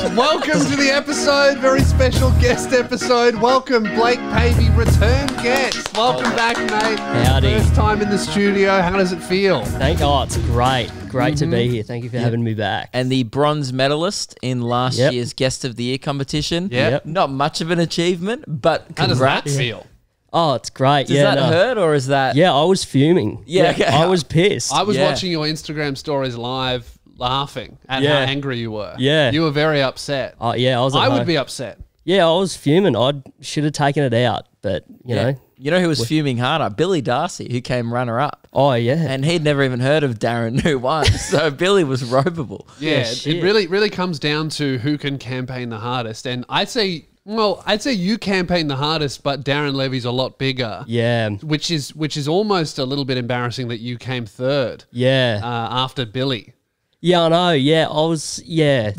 Welcome to the episode, very special guest episode. Welcome, Blake Pavey, return guest. Welcome back, mate. Howdy. First time in the studio. How does it feel? It's great. Great to be here. Thank you for having me back. And the bronze medalist in last year's Guest of the Year competition. Yep. Not much of an achievement, but How does that congrats. feel? Oh, it's great. Does that hurt or is that... Yeah, I was fuming. Yeah, okay. I was pissed. I was watching your Instagram stories live, laughing at how angry you were. Yeah. You were very upset. Oh, yeah, I was. I would be upset. Yeah, I was fuming. I should have taken it out, but you know. You know who was fuming harder? Billy Darcy, who came runner-up. Oh yeah. And he'd never even heard of Darren, who won. So Billy was ropeable. Yeah, shit. it really comes down to who can campaign the hardest. And I'd say you campaign the hardest, but Darren Levy's a lot bigger. Yeah. Which is almost a little bit embarrassing that you came third. Yeah. After Billy. Yeah, I know. Yeah, I was. Yeah.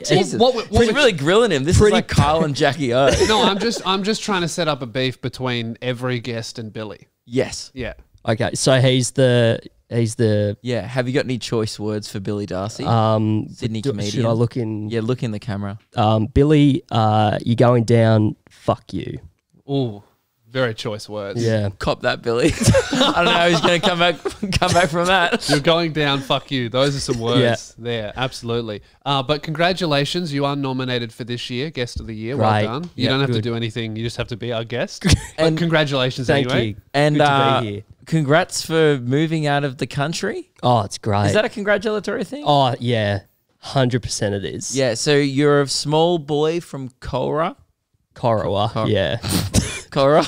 Jesus. What He's really grilling him. This is like Kyle and Jackie O. No, I'm just trying to set up a beef between every guest and Billy. Yes. Yeah. Okay, so he's the. Yeah. Have you got any choice words for Billy Darcy? Sydney comedian. Should I look in? Yeah, look in the camera. Billy, you're going down. Fuck you. Ooh, very choice words. Yeah. Cop that, Billy. I don't know how he's going to come back from that. You're going down, fuck you. Those are some words there, absolutely. But congratulations, you are nominated for this year, Guest of the Year. Great. Well done. You don't have to do anything, you just have to be our guest. And but congratulations Thank anyway. you. And Good to be here. congrats for moving out of the country. Oh, it's great. Is that a congratulatory thing? Oh yeah, 100% it is. Yeah, so you're a small boy from Cora. Corowa. Yeah. Cora.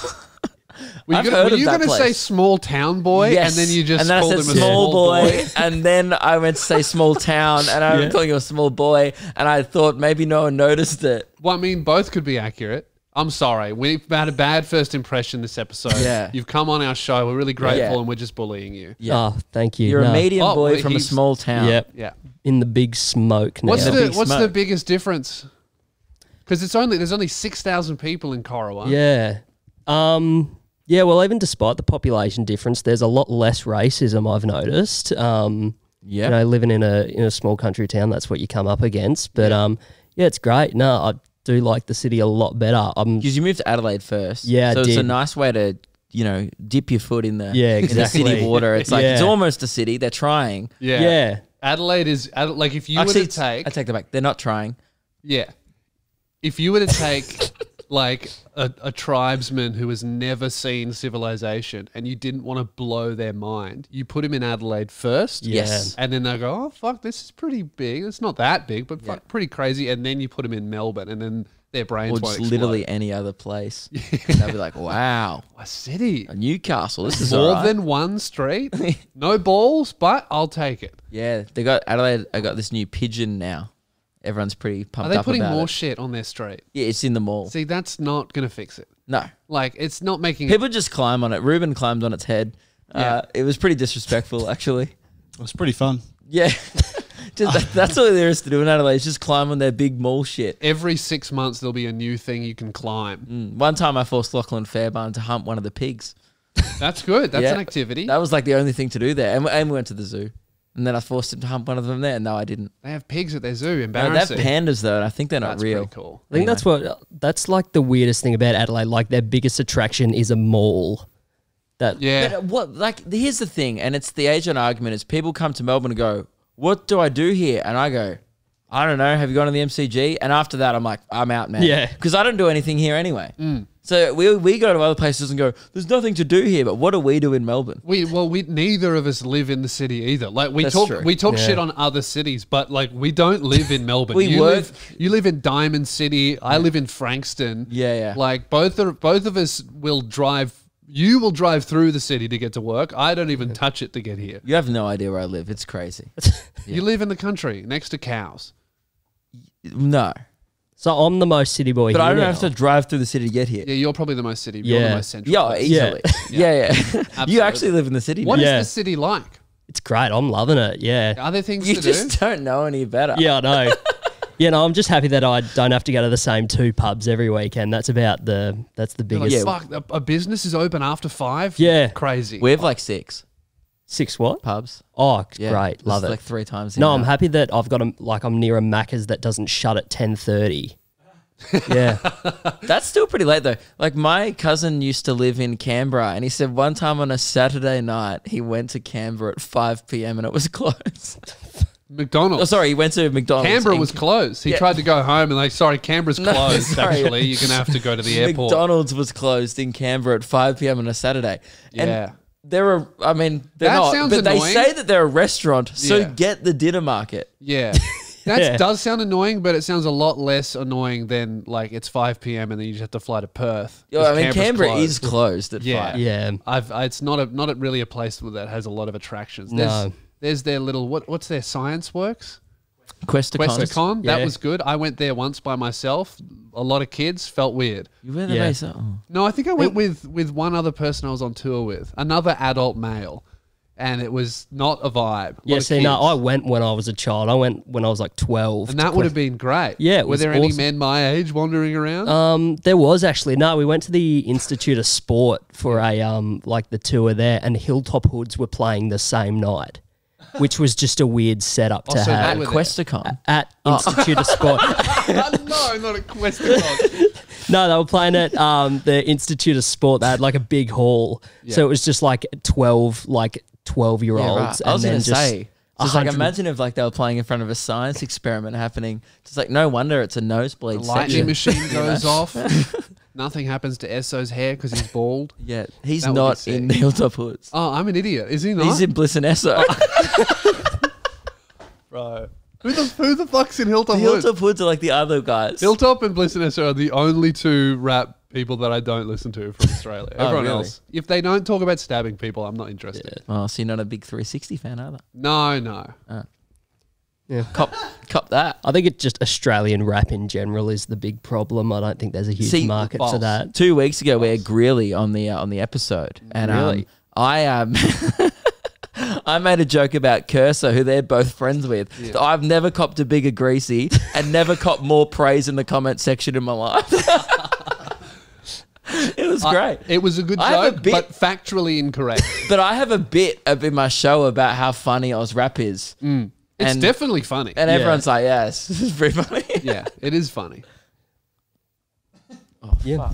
Were I've you heard going of that to say place. small town boy? Yes. And then you just and then called I him said a small boy, and then I went to say small town, and I was calling you a small boy, and I thought maybe no one noticed it. Well, I mean, both could be accurate. I'm sorry. We've had a bad first impression this episode. Yeah. You've come on our show. We're really grateful, Yeah. and we're just bullying you. Yeah. Oh, thank you. You're a medium Oh, boy well, from a he's- small town. Yep. Yeah. In the big smoke now. What's the big the smoke. biggest difference? Because there's only 6,000 people in Corowa. Yeah. Yeah, well, even despite the population difference, there's a lot less racism I've noticed. You know, living in a small country town, that's what you come up against. But yeah, it's great. No, I do like the city a lot better. Because you moved to Adelaide first. Yeah, I so it's a did. nice way to, dip your foot in the, in the exactly. city water. It's like, Yeah. it's almost a city. They're trying. Yeah. Yeah. Adelaide is, like, if you Actually, were to take... I take that back. They're not trying. Yeah. If you were to take, like, a tribesman who has never seen civilization and you didn't want to blow their mind, you put him in Adelaide first. Yes. And then they'll go, oh, fuck, this is pretty big. It's not that big, but fuck, pretty crazy. And then you put him in Melbourne and then their brains Or won't just explode. literally any other place. They'll be like, wow, A city. a Newcastle. This is More all right. than one street. No balls, but I'll take it. Yeah, they got Adelaide. I got this new pigeon now. Everyone's pretty Are pumped they up putting about more it. shit on their street? Yeah, it's in the mall. See, that's not going to fix it. No, Like, it's not making people just climb on it. Ruben climbed on its head. Yeah. It was pretty disrespectful, actually. It was pretty fun. Yeah, that's all there is to do in Adelaide. Is just climb on their big mall shit. Every 6 months, there'll be a new thing you can climb. One time, I forced Lachlan Fairbairn to hump one of the pigs. That's good. That's Yeah. an activity. That was like the only thing to do there. And we went to the zoo. And then I forced him to hump one of them there. No, I didn't. They have pigs at their zoo. No, they have Embarrassing. pandas though, and I think they're not That's real. pretty cool. I think that's like the weirdest thing about Adelaide. Like their biggest attraction is a mall. Yeah. But what? Like, here's the thing, and it's the age-old argument: is people come to Melbourne and go, "What do I do here?" And I go, "I don't know. Have you gone to the MCG?" And after that, I'm like, "I'm out, man." Yeah. because I don't do anything here anyway. So we go to other places and go, "There's nothing to do here." But what do we do in Melbourne? We neither of us live in the city either. Like That's true. we talk shit on other cities, but like we don't live in Melbourne. We work- you live in Diamond City. I live in Frankston. Yeah. Like both of us will drive. You will drive through the city to get to work. I don't even touch it to get here. You have no idea where I live. It's crazy. You live in the country next to cows. No, So I'm the most city boy but here I don't now. have to drive through the city to get here. Yeah, you're probably the most city. You're the Yeah. most central. Yeah, place. easily. Yeah. You Absolutely. actually live in the city. What now. is Yeah. the city like? It's great. I'm loving it. Yeah. Are there things You to just do? don't know any better. Yeah, I know. I'm just happy that I don't have to go to the same 2 pubs every weekend. That's the You're like, biggest. fuck, a business is open after 5? Yeah. Crazy. We have like 6. 6 what? pubs. Oh, Yeah, great. Love it. Like 3 times. No, I'm happy that I've got I'm near a Macca's that doesn't shut at 10:30. Yeah. That's still pretty late though. Like my cousin used to live in Canberra, and he said one time on a Saturday night he went to Canberra at 5 p.m. and it was closed. McDonald's. Oh, sorry, he went to McDonald's. Canberra was closed. He tried to go home and like, sorry, Canberra's closed. sorry. Actually, you're gonna have to go to the airport. McDonald's was closed in Canberra at 5 p.m. on a Saturday. And Yeah. they're a, I mean, they're That not, sounds but annoying. they say that they're a restaurant, so Yeah. get the dinner market. Yeah. That Yeah. does sound annoying, but it sounds a lot less annoying than like it's 5 p.m. and then you just have to fly to Perth. Yeah, I 'cause mean, Canberra's Canberra closed. is closed at Yeah. 5. Yeah. It's not really a place that has a lot of attractions. No. There's their little what's their Science Works? Questacon. Questacon. That Yeah. was good. I went there once by myself. A lot of kids, felt weird. You went the Yeah. base. Oh. No, I think I went with one other person I was on tour with, another adult male, and it was not a vibe. Yeah, Lot of see, no, kids. I went when I was a child. I went when I was like 12. And that would have been great. Yeah, it Were was there any awesome. men my age wandering around? There was actually no. We went to the Institute of Sport for a like the tour there, and Hilltop Hoods were playing the same night, which was just a weird setup to so they have were At there. Questacon. at Institute of Sport. No, not a Questacon. No, they were playing at the Institute of Sport. They had like a big hall, so it was just like 12-year-olds, Yeah, right. I was and going then to say, just like 100 imagine if like they were playing in front of a science experiment happening. Just like no wonder it's a nosebleed The lightning section. machine goes off. Nothing happens to Esso's hair because he's bald. Yeah, he's That would be not sick. in the Hilltop Hoods. Oh, I'm an idiot. Is he not? He's in Bliss and Esso. Bro. Who the fuck's in Hilltop The Hoods? Hilltop Hoods are like the other guys. Hilltop and Bliss and Esso are the only two rap people that I don't listen to from Australia. Everyone really? else, if they don't talk about stabbing people, I'm not interested. Oh, so you're not a big 360 fan either. No. Yeah. Cop that. I think it's just Australian rap in general is the big problem. I don't think there's a huge See, market for false. that. 2 weeks ago, we had Greeley on the episode, and Really? I I made a joke about Cursor, who they're both friends with. Yeah. I've never copped a bigger greasy and never copped more praise in the comment section in my life. It was great. It was a good I have a joke, bit- but factually incorrect. But I have a bit in my show about how funny Oz rap is. It's And- definitely funny. And everyone's like, yes, this is pretty funny. Yeah, it is funny. Yeah.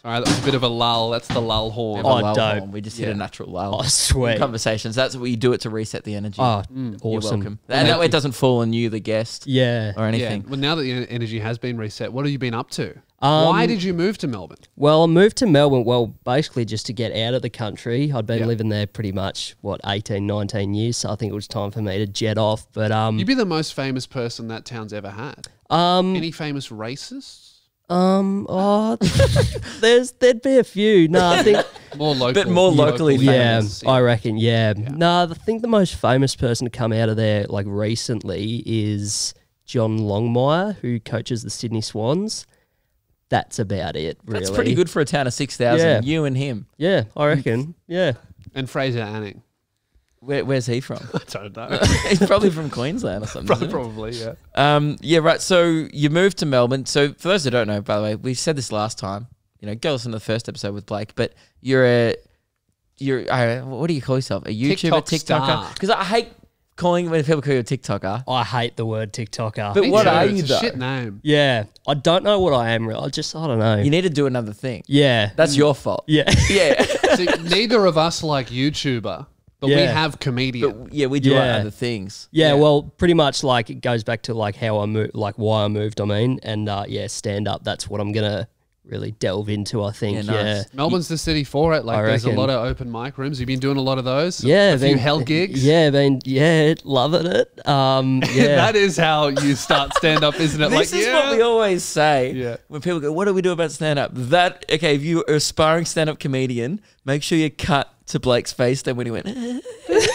Sorry, that was a bit of a lull. That's the lull horn. Oh, Lull dope. horn. We just hit Yeah. a natural lull. Oh, sweet. Conversations. That's what you do it to reset the energy. Oh, You're awesome. welcome. And that way it doesn't fall on you, the guest, Yeah. or Yeah. anything. Well, now that the energy has been reset, what have you been up to? Why did you move to Melbourne? Well, I moved to Melbourne, basically just to get out of the country. I'd been Yeah. living there pretty much, 18, 19 years, so I think it was time for me to jet off. But You'd be the most famous person that town's ever had. Um, Any famous racists? there'd be a few. No, I think More local. But more locally yeah, famous. I reckon, yeah. No, I think the most famous person to come out of there like recently is John Longmire, who coaches the Sydney Swans. That's about it, really. That's pretty good for a town of 6,000. Yeah. You and him. Yeah, I reckon. Yeah. And Fraser Anning. Where's he from? I don't know. He's probably from Queensland or something. isn't he? Probably, yeah. Yeah, right. So you moved to Melbourne. So for those who don't know, by the way, we said this last time. You know, go listen to the first episode with Blake. But you're what do you call yourself? A YouTuber, TikTok star. TikToker? Because I hate calling when people call you a TikToker. I hate the word TikToker. But Me what too. are It's you a though? shit name. yeah, I don't know what I am. I don't know. You need to do another thing. yeah. That's your fault. yeah. Yeah. See, neither of us like YouTuber, but we Yeah. have comedian. But yeah, we do Yeah. other things. Yeah, Yeah. well, pretty much like it goes back to like how I moved, like why I moved. I mean, and stand up. That's what I'm gonna really delve into. I think. Yeah, nice. Melbourne's the city for it. Like, I there's a reckon. lot of open mic rooms. You've been doing a lot of those. Yeah, a few hell gigs. Yeah, loving it. Yeah, That is how you start stand up, isn't it? This like, is yeah. what we always say Yeah. when people go, what do we do about stand-up? Okay, if you're aspiring stand-up comedian, make sure you cut to Blake's face then when he went,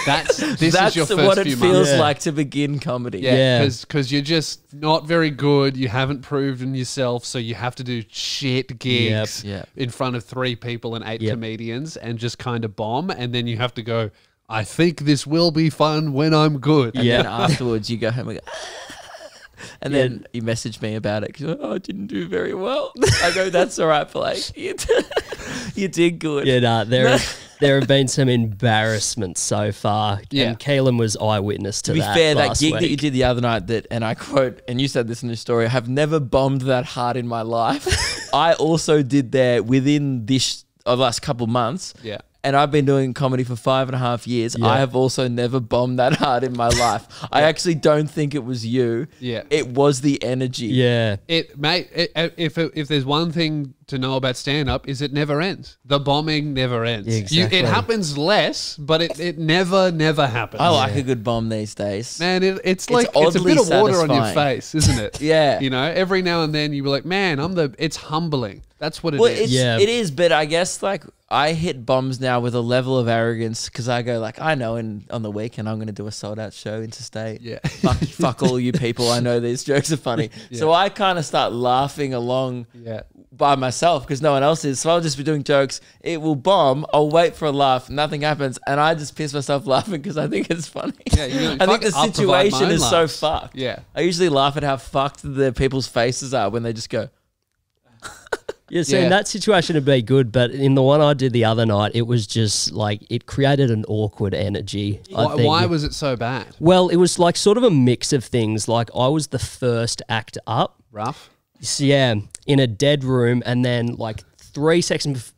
That's that's your first what it few feels months. Yeah. like to begin comedy. Yeah, Yeah. because you're just not very good. You haven't proven yourself, so you have to do shit gigs Yep. in front of 3 people and 8 Yep. comedians and just kind of bomb. And then you have to go, I think this will be fun when I'm good. And Yeah. then afterwards you go home and go, And then he messaged me about it. 'Cause, oh, I didn't do very well. I go, that's all right, Blake. You did good. Yeah, nah, there have been some embarrassments so far. Yeah. And Keelan was eyewitness to that. To be fair, that last gig that you week. did the other night, and I quote, and you said this in your story, I have never bombed that hard in my life. I also did there within this of the last couple of months. Yeah. And I've been doing comedy for 5.5 years. Yeah. I have also never bombed that hard in my life. I actually don't think it was you. Yeah. It was the energy. Yeah. If there's one thing to know about stand-up is it never ends. The bombing never ends. Yeah, exactly. It happens less, but it never happens. I like a good bomb these days. Man, it's like it's a oddly bit of water on your satisfying. face, isn't it? Yeah. You know, every now and then you be like, man, it's humbling. That's what it Well, is. it is, but I guess like I hit bombs now with a level of arrogance because I go like, I know on the weekend I'm going to do a sold out show interstate. Yeah. Fuck all you people. I know these jokes are funny. Yeah. So I kind of start laughing along Yeah. by myself because no one else is. So I'll just be doing jokes. It will bomb. I'll wait for a laugh. Nothing happens. And I just piss myself laughing because I think it's funny. Yeah, you know, I think fuck, the I'll provide my situation own is so laughs. fucked. Yeah. I usually laugh at how fucked the people's faces are when they just go, Yeah, so Yeah. in that situation it'd be good, but in the one I did the other night, it was just like it created an awkward energy. I think. Why was it so bad? Well, it was like sort of a mix of things. Like I was the first act up, Rough? so yeah, in a dead room, and then like 3 seconds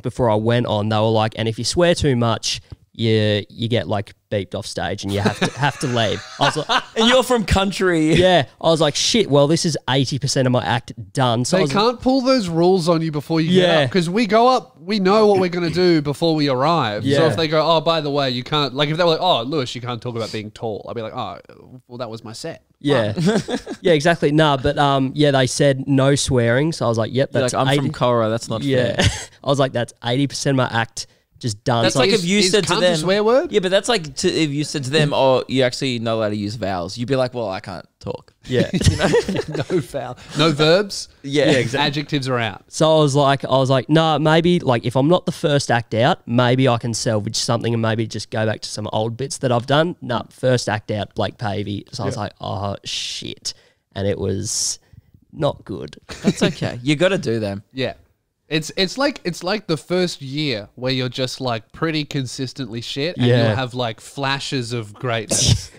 before I went on, they were like, "And if you swear too much, you get like beeped off stage and you have to leave." I was like, and you're from country. yeah, I was like, shit. Well, this is 80% of my act done. So I They was can't pull those rules on you before you get Yeah. up. Because we go up, we know what we're going to do before we arrive. So Yeah. if they go, oh, by the way, you can't, like if they were like, oh, Lewis, you can't talk about being tall. I'd be like, oh, well, that was my set. yeah, yeah, exactly. Nah, but yeah, they said no swearing. So I was like, yep, You're that's like, I'm 80 from Cora. That's not Yeah, fair. I was like, that's 80% of my act just done. That's So like I- if you is said to cunt a them, swear word? Yeah, but that's like if you said to them, "Oh, you actually not allowed to use vowels." You'd be like, "Well, I can't talk." yeah. No foul. No verbs. Yeah, exactly. Adjectives are out. So I was like, nah, maybe like if I'm not the first act out, maybe I can salvage something and maybe just go back to some old bits that I've done. Nah, first act out, Blake Pavey. So I was like, oh shit, and it was not good. That's okay. You got to do them. Yeah. It's like the first year where you're just like pretty consistently shit and Yeah. you'll have like flashes of greatness.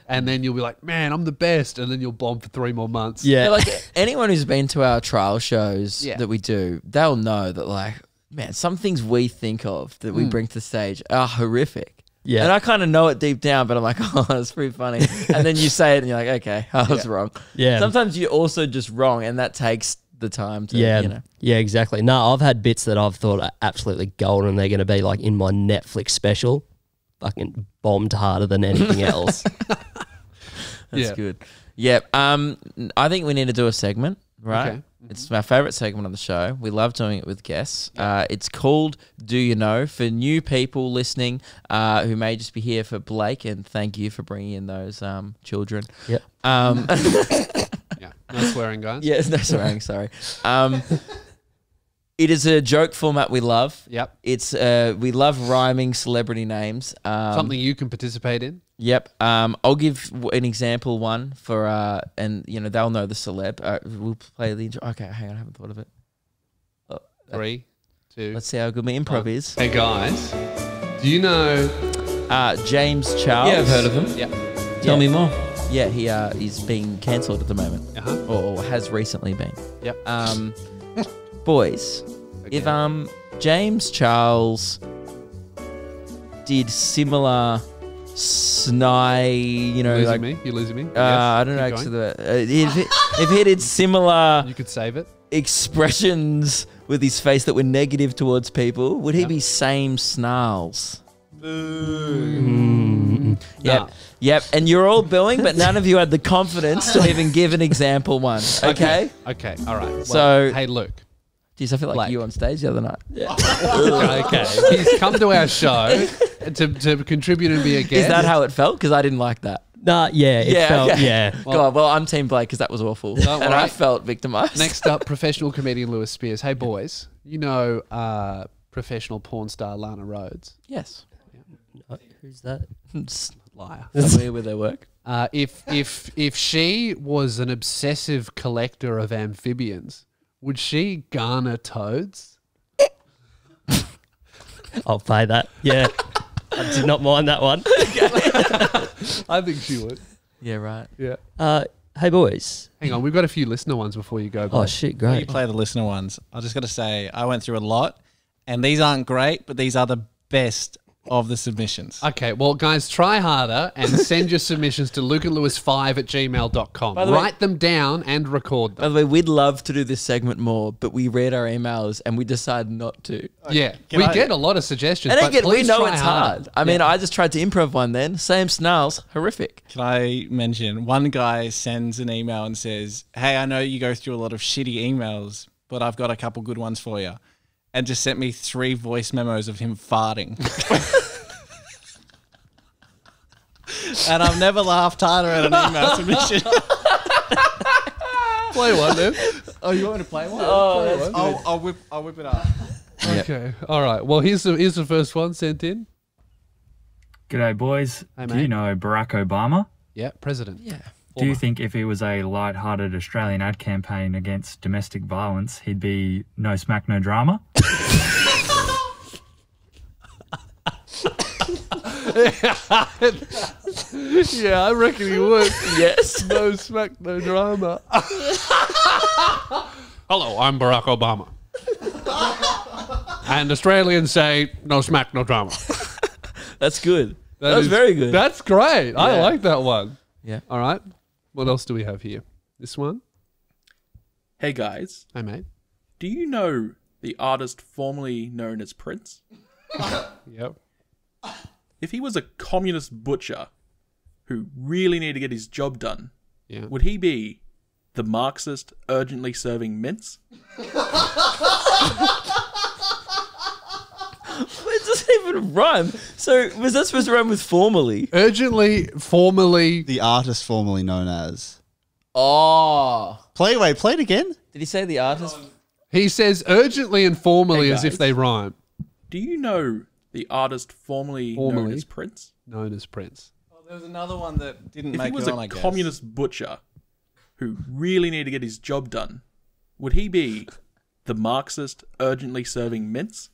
And then you'll be like, man, I'm the best. And then you'll bomb for 3 more months. Yeah, Yeah, like anyone who's been to our trial shows Yeah. that we do, they'll know that like, man, some things we think of that we bring to the stage are horrific. Yeah. And I kind of know it deep down, but I'm like, oh, that's pretty funny. And then you say it and you're like, okay, I was wrong. Yeah. Sometimes you're also just wrong and that takes the time to, yeah, you know. yeah, exactly. No, I've had bits that I've thought are absolutely golden. And they're going to be like in my Netflix special, fucking bombed harder than anything else. That's Yeah. good. Yep. I think we need to do a segment, right? Okay. It's my favorite segment on the show. We love doing it with guests. It's called Do You Know? For new people listening who may just be here for Blake, and thank you for bringing in those children. Yep. Yeah. No swearing, guys. Yeah, no swearing, sorry. It is a joke format we love. Yep. It's we love rhyming celebrity names. Something you can participate in. Yep. I'll give an example one for and you know they'll know the celeb. We'll play the intro. Okay, hang on, I haven't thought of it. 3, 2. Let's see how good my improv is. Hey guys, do you know? James Charles. Yeah, I've heard of him. Yeah. Tell me more. Yeah, he's being cancelled at the moment, Uh-huh. or has recently been. Yep. Boys, if James Charles did similar snide, you know, Losing like me? You losing me? Yes, I don't know keep actually going. if he did similar You could save it. expressions with his face that were negative towards people, would he Yeah. be same snarls? Mm. Yep. Nah. Yep. And you're all booing, but none of you had the confidence to even give an example one. Okay? Okay. All right. Well, So- hey, Luke. Jeez, I feel like Blake. you on stage the other night. Okay. He's come to our show to contribute and be a guest. Is that how it felt? Because I didn't like that. Nah, yeah, it Yeah, felt, okay. yeah. God, well, I'm Team Blake because that was awful. Don't And I worry. felt victimized. Next up, professional comedian Lewis Spears. Hey, boys. You know professional porn star Lana Rhodes? Yes. Who's that? Liar. Familiar with their work. If she was an obsessive collector of amphibians, would she garner toads? I'll pay that. Yeah. I did not mind that one. I think she would. Yeah, right. Yeah. Hey, boys. Hang on, we've got a few listener ones before you go. Oh, shit, Before you great. play the listener ones, I just got to say, I went through a lot, and these aren't great, but these are the best of the submissions. Okay, well, guys, try harder and send your submissions to lukeandlewis5@gmail.com. By the way- Write them down and record By them. the way, we'd love to do this segment more, but we read our emails and we decide not to. Yeah, Can we I- get a lot of suggestions. And but again, we please know try it's harder. hard. I mean, I just tried to improv one then. Same snarls, horrific. Can I mention, one guy sends an email and says, hey, I know you go through a lot of shitty emails, but I've got a couple good ones for you. And just sent me 3 voice memos of him farting. And I've never laughed harder at an email submission. Play one then. Oh, you want me to play one? Oh, that's I'll whip it up. Okay, all right. Well, here's the first one sent in. G'day, boys. Hey, Do mate. you know Barack Obama? Yeah, president. Yeah. Do you think if he was a light-hearted Australian ad campaign against domestic violence, he'd be no smack, no drama? Yeah, I reckon he would. Yes. No smack, no drama. Hello, I'm Barack Obama. And Australians say, no smack, no drama. That's good. That was very good. That's great. I Yeah. like that one. Yeah. All right. What else do we have here? This one? Hey guys, Hey, mate. do you know the artist formerly known as Prince? Yep. If he was a communist butcher who really needed to get his job done, Yeah. would he be the Marxist urgently serving mints? It doesn't even rhyme. So was that supposed to rhyme with formally? Urgently, formally. The artist formerly known as. Oh. Play it again. Did he say the artist? He says urgently and formally Hey, as if guys. they rhyme. Do you know the artist formerly known Formerly? as Prince? Known as Prince. Oh, there was another one that didn't If make he was it on, a I guess. communist butcher who really needed to get his job done, would he be the Marxist urgently serving mints?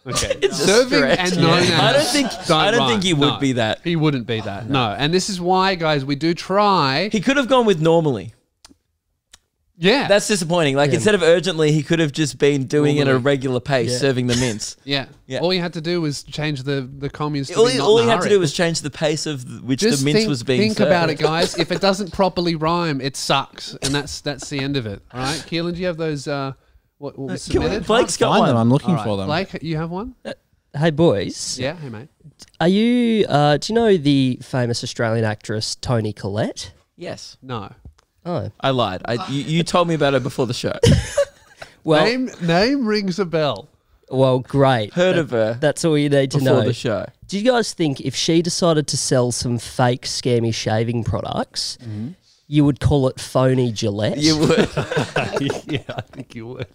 Okay. It's a Serving stretch. and known as. I don't think rhyme. he would No, be that. He wouldn't be that. No. And this is why, guys, we do try. He could have gone with normally. Yeah. That's disappointing. Like instead of urgently, he could have just been doing it at a Normally. regular pace, Yeah. serving the mints. yeah. Yeah. All you had to do was change the communist. To all be he, not all in he a had to hurry. do was change the pace of which Just the mince think, was being think served. about it, guys. If it doesn't properly rhyme, it sucks, and that's the end of it. All right, Keelan, do you have those? What was submitted? Blake's got Find one. them. I'm looking All right, for them. Blake, you have one? Hey, boys. Yeah. Hey, mate. Are you, do you know the famous Australian actress Toni Collette? Yes. No. Oh. I lied. You told me about it before the show. Well, Name rings a bell. well, great. Heard of her That's all you need to before know. the show. Do you guys think if she decided to sell some fake scammy shaving products, you would call it phony Gillette? You would. Yeah, I think you would.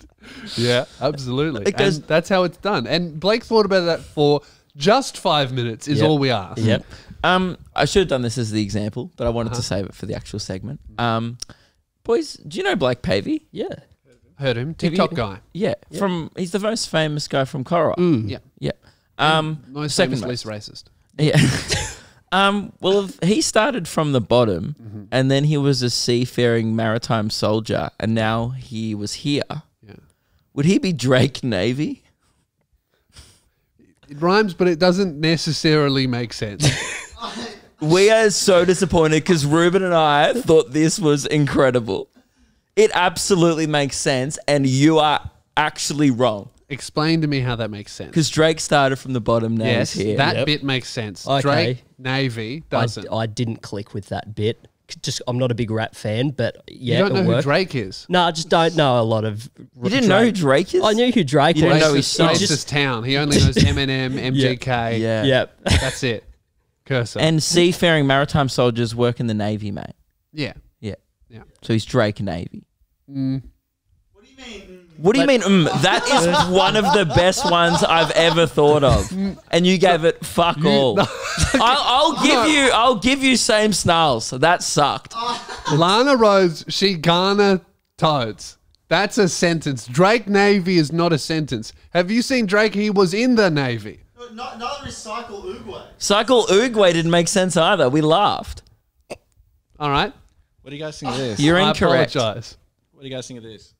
Yeah, absolutely. It goes- And that's how it's done. And Blake thought about that for just 5 minutes. Is Yep. all we asked. Yep. I should have done this as the example, but I wanted to save it for the actual segment. Boys, do you know Blake Pavey? Yeah. Heard him. Have TikTok you- guy. Yeah, he's the most famous guy from Corowa. Yeah. Yeah. Most second famous, most. least racist. Yeah. Well, he started from the bottom, and then he was a seafaring maritime soldier, and now he was here. Yeah. Would he be Drake Navy? It rhymes, but it doesn't necessarily make sense. We are so disappointed because Ruben and I thought this was incredible. It absolutely makes sense, and you are actually wrong. Explain to me how that makes sense. Because Drake started from the bottom, now Yes, he's here. that Yep. bit makes sense. Okay. Drake, Navy, doesn't. I didn't click with that bit. Just I'm not a big rap fan, but yeah, you don't know it'll who work. Drake is. No, I just don't know a lot of. You didn't know who Drake is? I knew who Drake You was. didn't know his Racist, song. racist town. He only knows Eminem, MGK. Yeah. Yep. That's it. Cursor. And seafaring maritime soldiers work in the Navy, mate. yeah. Yeah. Yeah. So he's Drake Navy. What do you mean? What do you mean? That is one of the best ones I've ever thought of, and you gave it fuck all. I'll give you same snarls. That sucked. Lana Rhodes, she Ghana toads. That's a sentence. Drake Navy is not a sentence. Have you seen Drake? He was in the Navy. Neither is Cycle Uruguay. Cycle Uruguay didn't make sense either. We laughed. All right. What do you guys think of this? You're I incorrect. apologize. What do you guys think of this?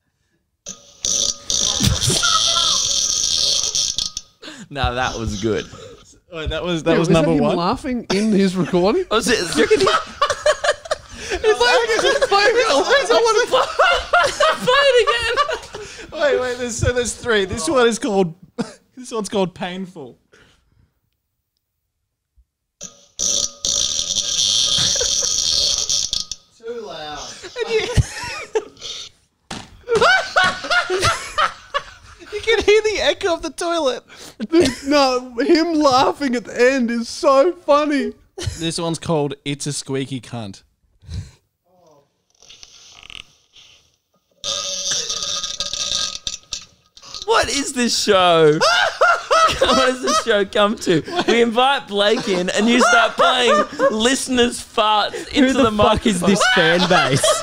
No, that was good. Wait, that was Was number that him one. laughing in his recording? Was it? Do you reckon It's like he's just playing it. play it again? Wait. There's three. This one is called. This one's called Painful. Too loud. You can hear the echo of the toilet. No, him laughing at the end is so funny. This one's called It's a Squeaky Cunt. What is this show? What does this show come to? We invite Blake in, and you start playing listeners' farts into Who the fuck microphone. is this fan base?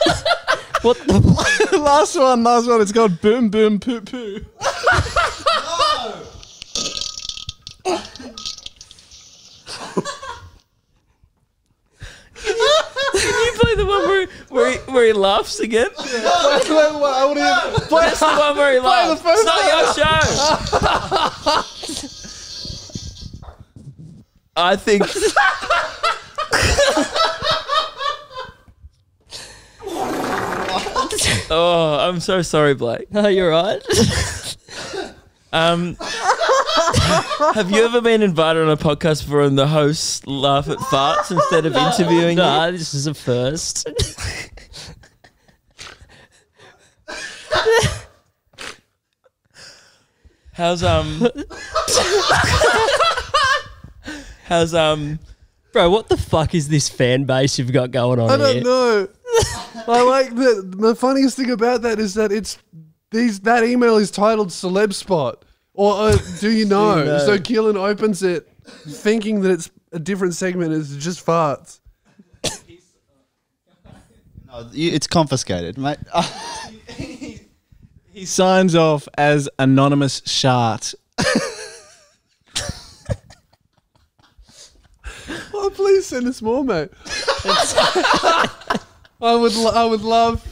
What the? last one. It's called Boom Boom Poo Poo. Can you play the one where he laughs again? Just the one where he laughs. It's not your show. I think. Oh, I'm so sorry, Blake. No, you're right. Have you ever been invited on a podcast before and the hosts laugh at farts instead of interviewing you? Nah, this is a first. How's Bro, what the fuck is this fan base you've got going on I here? don't know. I like the funniest thing about that is that that email is titled Celeb Spot. Or do you know? So Keelan opens it thinking that it's a different segment. It's just farts. No, it's confiscated, mate. He signs off as Anonymous Shart. Oh, please send us more, mate. I would love.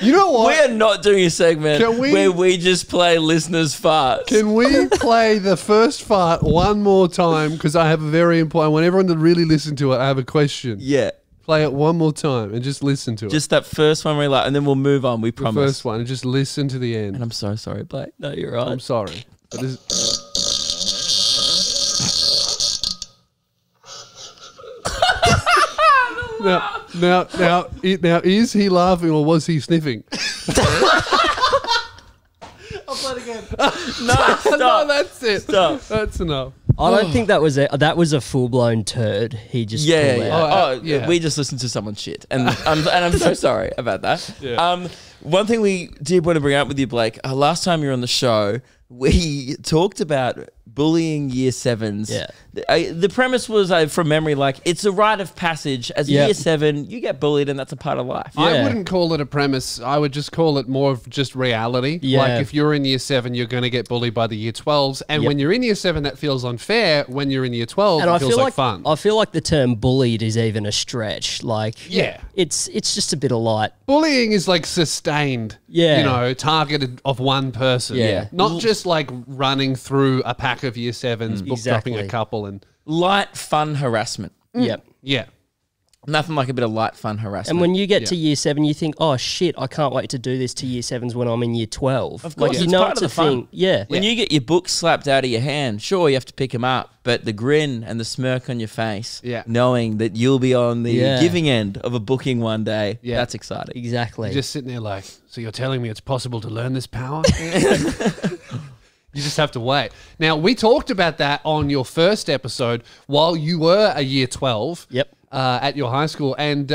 You know what? we are not doing a segment where we just play listeners' farts. Can we play the first fart one more time? Because I have a very important. I want everyone to really listen to it. I have a question. Yeah. Play it one more time and just listen to it. Just that first one where you like, and then we'll move on. We the promise. first one and just listen to the end. And I'm so sorry, Blake. No, you're right. I'm sorry. But this, now, is he laughing or was he sniffing? I'll play it again. No, stop. No, that's it. Stop. That's enough. I don't think that was a full blown turd. He just Yeah, pulled yeah. out. Yeah. We just listened to someone's shit, and I'm so sorry about that. Yeah. One thing we did want to bring up with you, Blake. Last time you were on the show, we talked about bullying year sevens. Yeah. The premise was, from memory, like it's a rite of passage. As a Yep. year seven, you get bullied, and that's a part of life. Yeah. I wouldn't call it a premise. I would just call it more of just reality. Yeah. Like if you're in year 7, you're going to get bullied by the year 12s. And Yep. when you're in year 7, that feels unfair. When you're in year 12, And it I feels feel like fun. I feel like the term bullied is even a stretch. Like, Yeah. it's just a bit of light. Bullying is like sustained, Yeah. targeted of one person. Yeah. Not just like running through a pack of year 7s, book dropping a Exactly. couple and Light, fun harassment. Yep. yeah. Nothing like a bit of light, fun harassment. And when you get to year 7, you think, "Oh shit, I can't wait to do this to year 7s when I'm in year 12." Of course, like, you it's know part it's of a the fun. thing. Yeah. When you get your book slapped out of your hand, sure, you have to pick them up, but the grin and the smirk on your face, Yeah. knowing that you'll be on the Yeah. giving end of a booking one day, Yeah. that's exciting. Exactly. You're just sitting there like, so you're telling me it's possible to learn this power? You just have to wait. Now, we talked about that on your first episode while you were a year 12 Yep. at your high school. And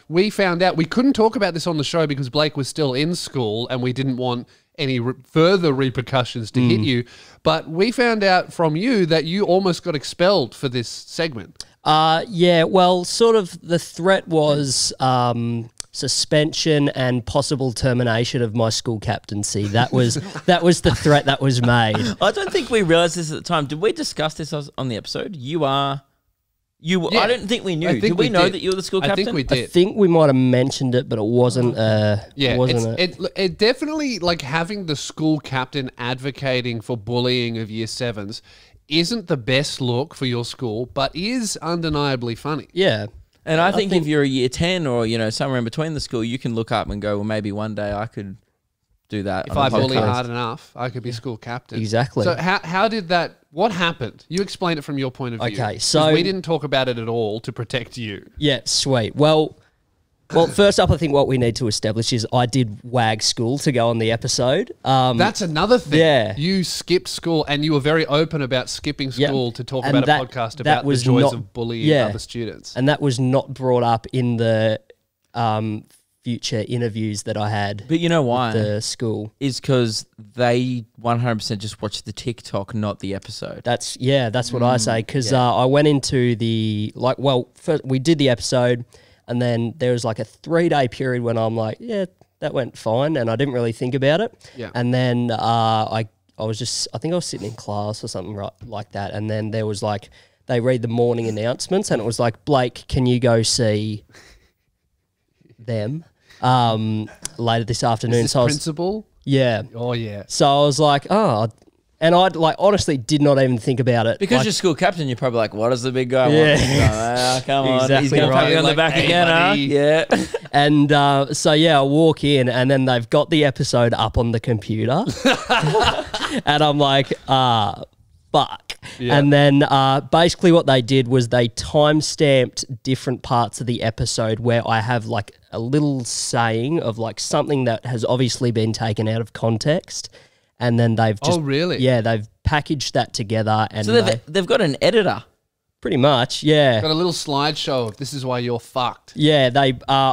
we found out we couldn't talk about this on the show because Blake was still in school and we didn't want any further repercussions to hit you. But we found out from you that you almost got expelled for this segment. Yeah, well, sort of the threat was suspension and possible termination of my school captaincy. That was the threat that was made. I don't think we realised this at the time. Did we discuss this on the episode? Yeah. I don't think we knew. Did we know that you were the school captain? I think we did. I think we might have mentioned it, but it wasn't. It definitely, like, having the school captain advocating for bullying of year 7s isn't the best look for your school, but is undeniably funny. Yeah. And I think if you're a year 10 or, somewhere in between the school, you can look up and go, well, maybe one day I could do that. If I bully hard enough, I could be school captain. Exactly. So how did that, what happened? You explain it from your point of view. Okay, so we didn't talk about it at all to protect you. Yeah, sweet. Well, first up, I think what we need to establish is I did wag school to go on the episode. That's another thing. Yeah. You skipped school and you were very open about skipping school to talk about a podcast about the joys of bullying other students. And that was not brought up in the future interviews that I had. But you know why? With the school. Is because they 100% just watched the TikTok, not the episode. That's what I say. Because I went into first we did the episode. And then there was like a 3-day period when I'm like, yeah, that went fine. And I didn't really think about it. Yeah. And then I think I was sitting in class or something like that. And then there was like, they read the morning announcements and it was like, Blake, can you go see them later this afternoon? Is this principal? Yeah. Oh, yeah. So I was like, and I honestly did not even think about it. Because you're school captain, you're probably like, what does the big guy want? Come on. Exactly He's going to pat me on the back again, huh? Yeah. And I walk in and then they've got the episode up on the computer. And I'm like, fuck. Yeah. And then basically what they did was they time-stamped different parts of the episode where I have like a little saying of like something that has obviously been taken out of context. And then they've just... Oh, really? Yeah, they've packaged that together. And so they've got an editor? Pretty much, yeah. Got a little slideshow of this is why you're fucked. Yeah,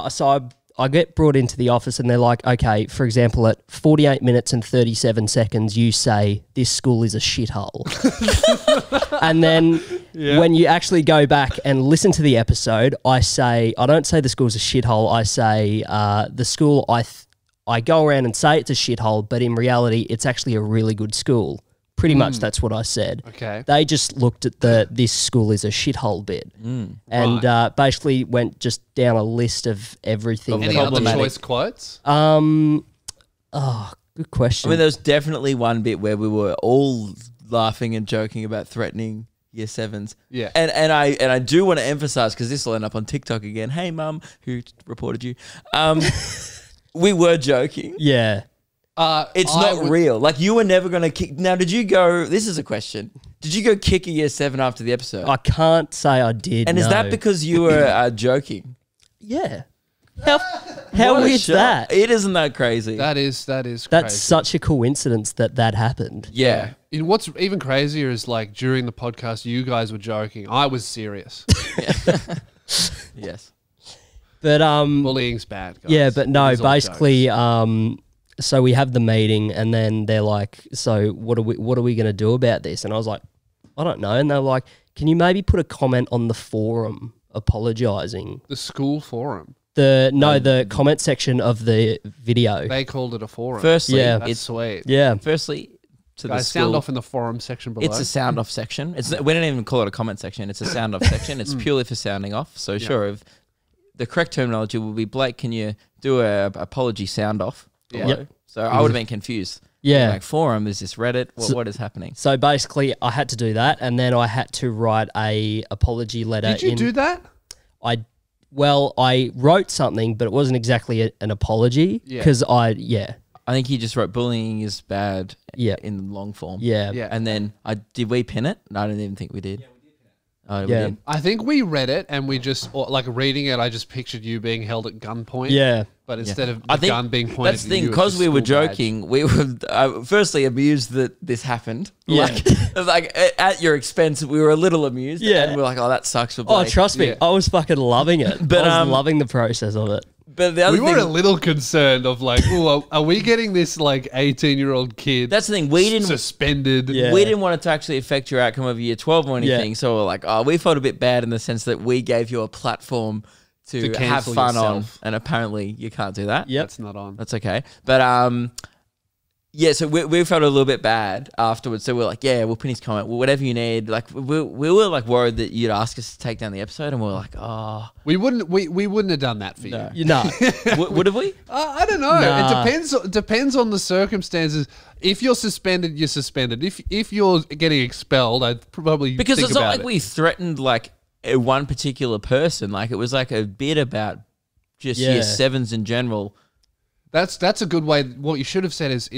so I get brought into the office and they're like, okay, for example, at 48 minutes and 37 seconds, you say, this school is a shithole. And then when you actually go back and listen to the episode, I don't say the school's a shithole, I say the school, I go around and say it's a shithole, but in reality, it's actually a really good school. Pretty much that's what I said. Okay. They just looked at this school is a shithole bit. And basically went just down a list of everything. Any other choice quotes? Good question. I mean, there was definitely one bit where we were all laughing and joking about threatening year 7s. Yeah. And I do want to emphasize, because this will end up on TikTok again. Hey, mum, who reported you? We were joking. Yeah. It's not real. Like, you were never going to kick. Now, did you go, this is a question. Did you go kick a year 7 after the episode? I can't say I did. And is that because you were joking? Yeah. How weird's that? It isn't that crazy. That is crazy. That's such a coincidence that happened. Yeah. And what's even crazier is, like, during the podcast, you guys were joking. I was serious. Yes. But bullying's bad, guys. Yeah, but no, basically so we have the meeting and then they're like, so what are we going to do about this? And I was like, I don't know. And they're like, can you maybe put a comment on the forum apologizing? The school forum? The comment section of the video. They called it a forum. Firstly, it's sweet. Yeah. Firstly, to guys, the school, sound off in the forum section below. It's a sound off section. We don't even call it a comment section. It's a sound off section. It's purely for sounding off. So sure, if the correct terminology will be, Blake, can you do a apology sound off below? Yep. So I would have been confused. Yeah. Like, forum, is this Reddit? What is happening? So basically I had to do that and then I had to write a apology letter. Did you do that? I wrote something, but it wasn't exactly an apology because I think he just wrote bullying is bad in long form. Yeah. And then did we pin it? No, I don't even think we did. Oh, we did. I think we read it and we just, like, reading it, I just pictured you being held at gunpoint. Yeah. But instead of the gun being pointed at you, that's the thing, because we were joking, we were firstly amused that this this happened. Like at your expense, we were a little amused. Yeah. And we were like, oh, that sucks for Blake. Oh, trust me, I was fucking loving it. But I was loving the process of it. But the other We were a thing, little concerned of like, oh, are we getting this like 18-year-old kid? that's the thing. We didn't suspended. Yeah. We didn't want it to actually affect your outcome of year 12 or anything. Yeah. So we're like, oh, we felt a bit bad in the sense that we gave you a platform to have cancel fun yourself. on, and apparently you can't do that. Yep. That's not on. That's okay. But yeah, so we felt a little bit bad afterwards. So we're like, yeah, we'll pin his comment. Well, whatever you need. Like we were like worried that you'd ask us to take down the episode, and we're like, oh, We wouldn't have done that for no. you. You know. Would have we? I don't know. Nah. It depends on the circumstances. If you're suspended, you're suspended. If you're getting expelled, I'd probably Because think it's not about like it. we threatened like one particular person. Like it was like a bit about just Yeah. year sevens in general. That's a good way. What you should have said is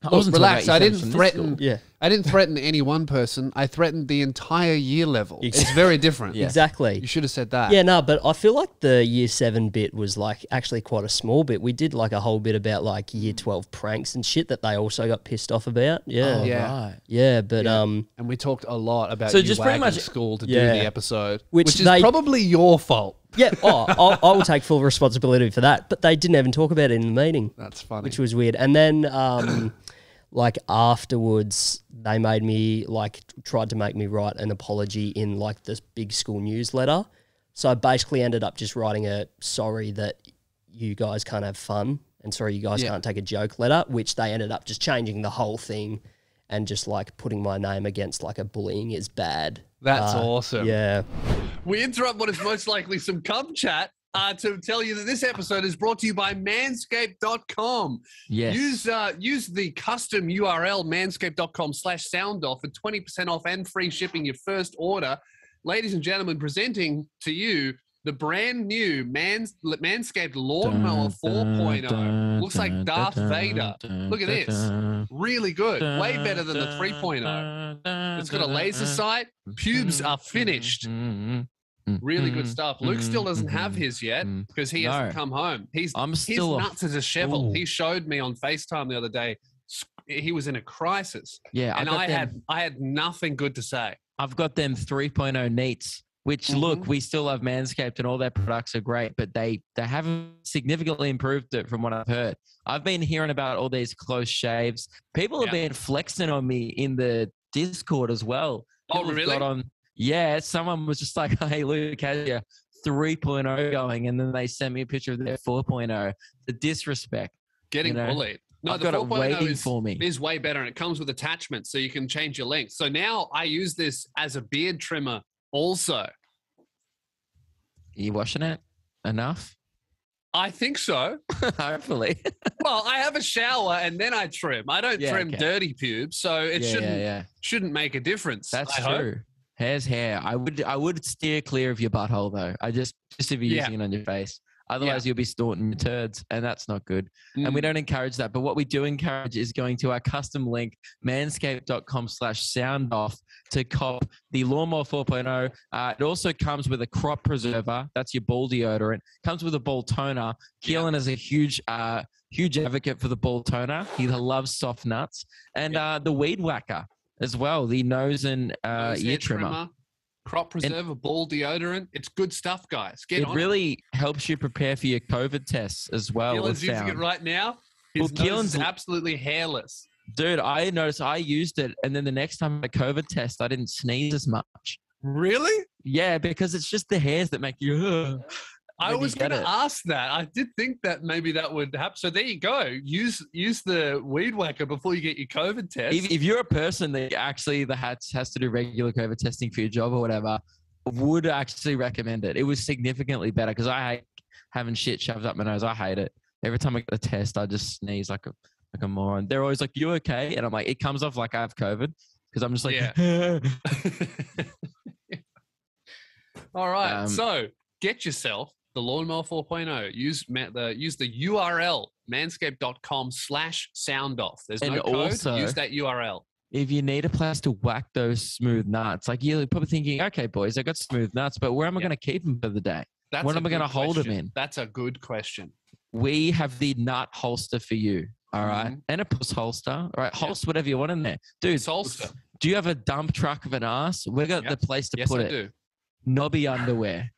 I look, wasn't talking relax. about I your didn't friends from this threaten. school. Yeah. I didn't threaten any one person. I threatened the entire year level. It's Exactly. very different. Yeah. Exactly. You should have said that. Yeah, no, but I feel like the year 7 bit was like actually quite a small bit. We did like a whole bit about like year 12 pranks and shit that they also got pissed off about. Yeah. Oh, Yeah. right. Yeah, but And we talked a lot about So you just pretty wagging much- school to do Yeah. the episode, Which which is they- probably your fault. yeah, I will take full responsibility for that. But they didn't even talk about it in the meeting, That's funny. which was weird. And then like afterwards, they made me like tried to make me write an apology in like this big school newsletter. So I basically ended up just writing a sorry that you guys can't have fun and sorry you guys can't take a joke letter, which they ended up just changing the whole thing and just like putting my name against like a bullying is bad. That's awesome. Yeah. We interrupt what is most likely some cum chat to tell you that this episode is brought to you by manscaped.com. Yes. Use the custom URL manscaped.com/soundoff for 20% off and free shipping your first order. Ladies and gentlemen, presenting to you the brand new Manscaped Lawnmower 4.0. Looks like Darth Vader. Look at this. Really good. Way better than the 3.0. It's got a laser sight. Pubes are finished. Really good stuff. Luke still doesn't have his yet because he hasn't come home. His nuts are disheveled. He showed me on FaceTime the other day. He was in a crisis. Yeah, and I had nothing good to say. I've got them 3.0 neats, which look, we still love Manscaped and all their products are great, but they haven't significantly improved it from what I've heard. I've been hearing about all these close shaves. People have been flexing on me in the Discord as well. Oh, really? Yeah, someone was just like, hey, Luke, how's your 3.0 going? And then they sent me a picture of their 4.0. The disrespect. Getting bullied. No, I've the got it 4.0 waiting for me. is way better, and it comes with attachments, so you can change your length. So now I use this as a beard trimmer also. Are you washing it enough? I think so. Hopefully. Well, I have a shower and then I trim. I don't trim dirty pubes, so it shouldn't make a difference. That's I true. hope. Hair's hair. I would steer clear of your butthole though. I just if you're using it on your face. Otherwise, you'll be snorting your turds, and that's not good. And we don't encourage that. But what we do encourage is going to our custom link, manscaped.com/soundoff, to cop the Lawnmower 4.0. It also comes with a crop preserver. That's your ball deodorant. Comes with a ball toner. Keelan is a huge advocate for the ball toner. He loves soft nuts. And the weed whacker as well, the nose and ear trimmer. Crop preserver, ball deodorant. It's good stuff, guys. It really helps you prepare for your COVID tests as well. Keelan's using it right now. His nose is absolutely hairless. Dude, I noticed I used it, and then the next time I COVID test, I didn't sneeze as much. Really? Yeah, because it's just the hairs that make you. I was going to ask that. I did think that maybe that would happen. So there you go. Use the weed whacker before you get your COVID test. If you're a person that actually has to do regular COVID testing for your job or whatever, would actually recommend it. It was significantly better because I hate having shit shoved up my nose. I hate it. Every time I get the test, I just sneeze like a moron. They're always like, "You okay?" And I'm like, it comes off like I have COVID because I'm just like, All right. So get yourself the Lawnmower 4.0. Use the URL manscaped.com/soundoff. There's no code. Also, use that URL. If you need a place to whack those smooth nuts, like you're probably thinking, okay, boys, I got smooth nuts, but where am I going to keep them for the day? What am I going to hold them in? That's a good question. We have the nut holster for you. All right. And a puss holster. All right. Holster whatever you want in there. Dude, holster. Do you have a dump truck of an ass? We got the place to put it. Do. Knobby underwear.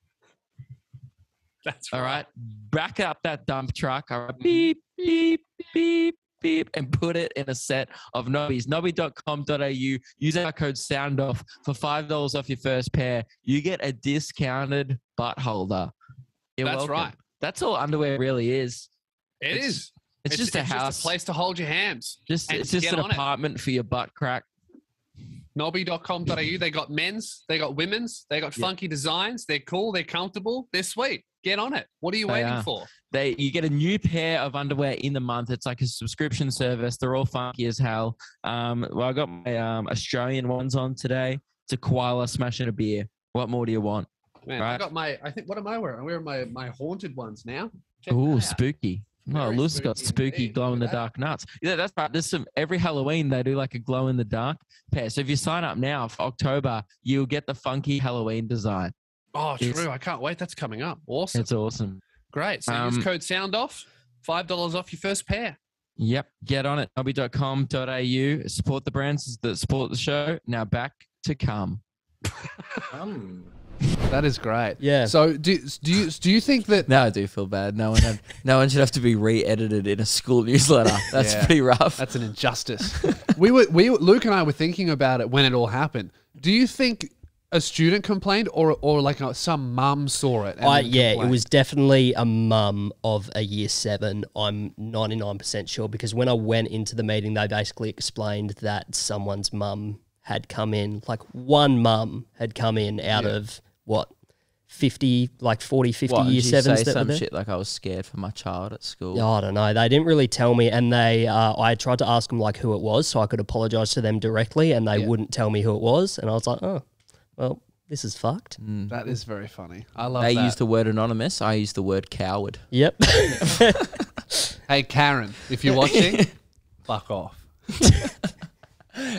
That's All right. Back up that dump truck. All right. Beep, beep, beep, beep, and put it in a set of Nobbies. Nobby.com.au. Use our code SOUNDOFF for $5 off your first pair. You get a discounted butt holder. You're That's welcome. right. That's all underwear really is. It's just a house. Just a place to hold your hams. It's just an apartment for your butt crack. Nobby.com.au. They got men's, they got women's, they got funky designs. They're cool, they're comfortable, they're sweet. Get on it. What are you waiting for? You get a new pair of underwear in the month. It's like a subscription service. They're all funky as hell. Well, I got my Australian ones on today. It's a koala smashing a beer. What more do you want? Man, right? I got what am I wearing? I'm wearing my haunted ones now. Ooh, spooky. Oh, Very Lewis has got spooky indeed. glow in the Look at dark nuts. Yeah, that's right. There's every Halloween they do like a glow in the dark pair. So if you sign up now for October, you'll get the funky Halloween design. Oh, true. I can't wait. That's coming up. Awesome. It's awesome. Great. So use code SOUNDOFF. $5 off your first pair. Yep. Get on it. Nobby.com.au. Support the brands that support the show. Now back to come. That is great. Yeah. So do you think that? No, I do feel bad. No one should have to be re-edited in a school newsletter. That's pretty rough. That's an injustice. Luke and I were thinking about it when it all happened. Do you think a student complained or like some mum saw it? It was definitely a mum of a year 7. I'm 99% sure, because when I went into the meeting, they basically explained that someone's mum had come in, like one mum had come in out of what, 50, like 40, 50 year 7s say that some were there? shit like I was scared for my child at school? Oh, I don't know. They didn't really tell me, and I tried to ask them like who it was so I could apologise to them directly, and they wouldn't tell me who it was, and I was like, oh, well, this is fucked. That is very funny. I love They that. used the word anonymous. I used the word coward. Yep. Hey, Karen, if you're watching, fuck off.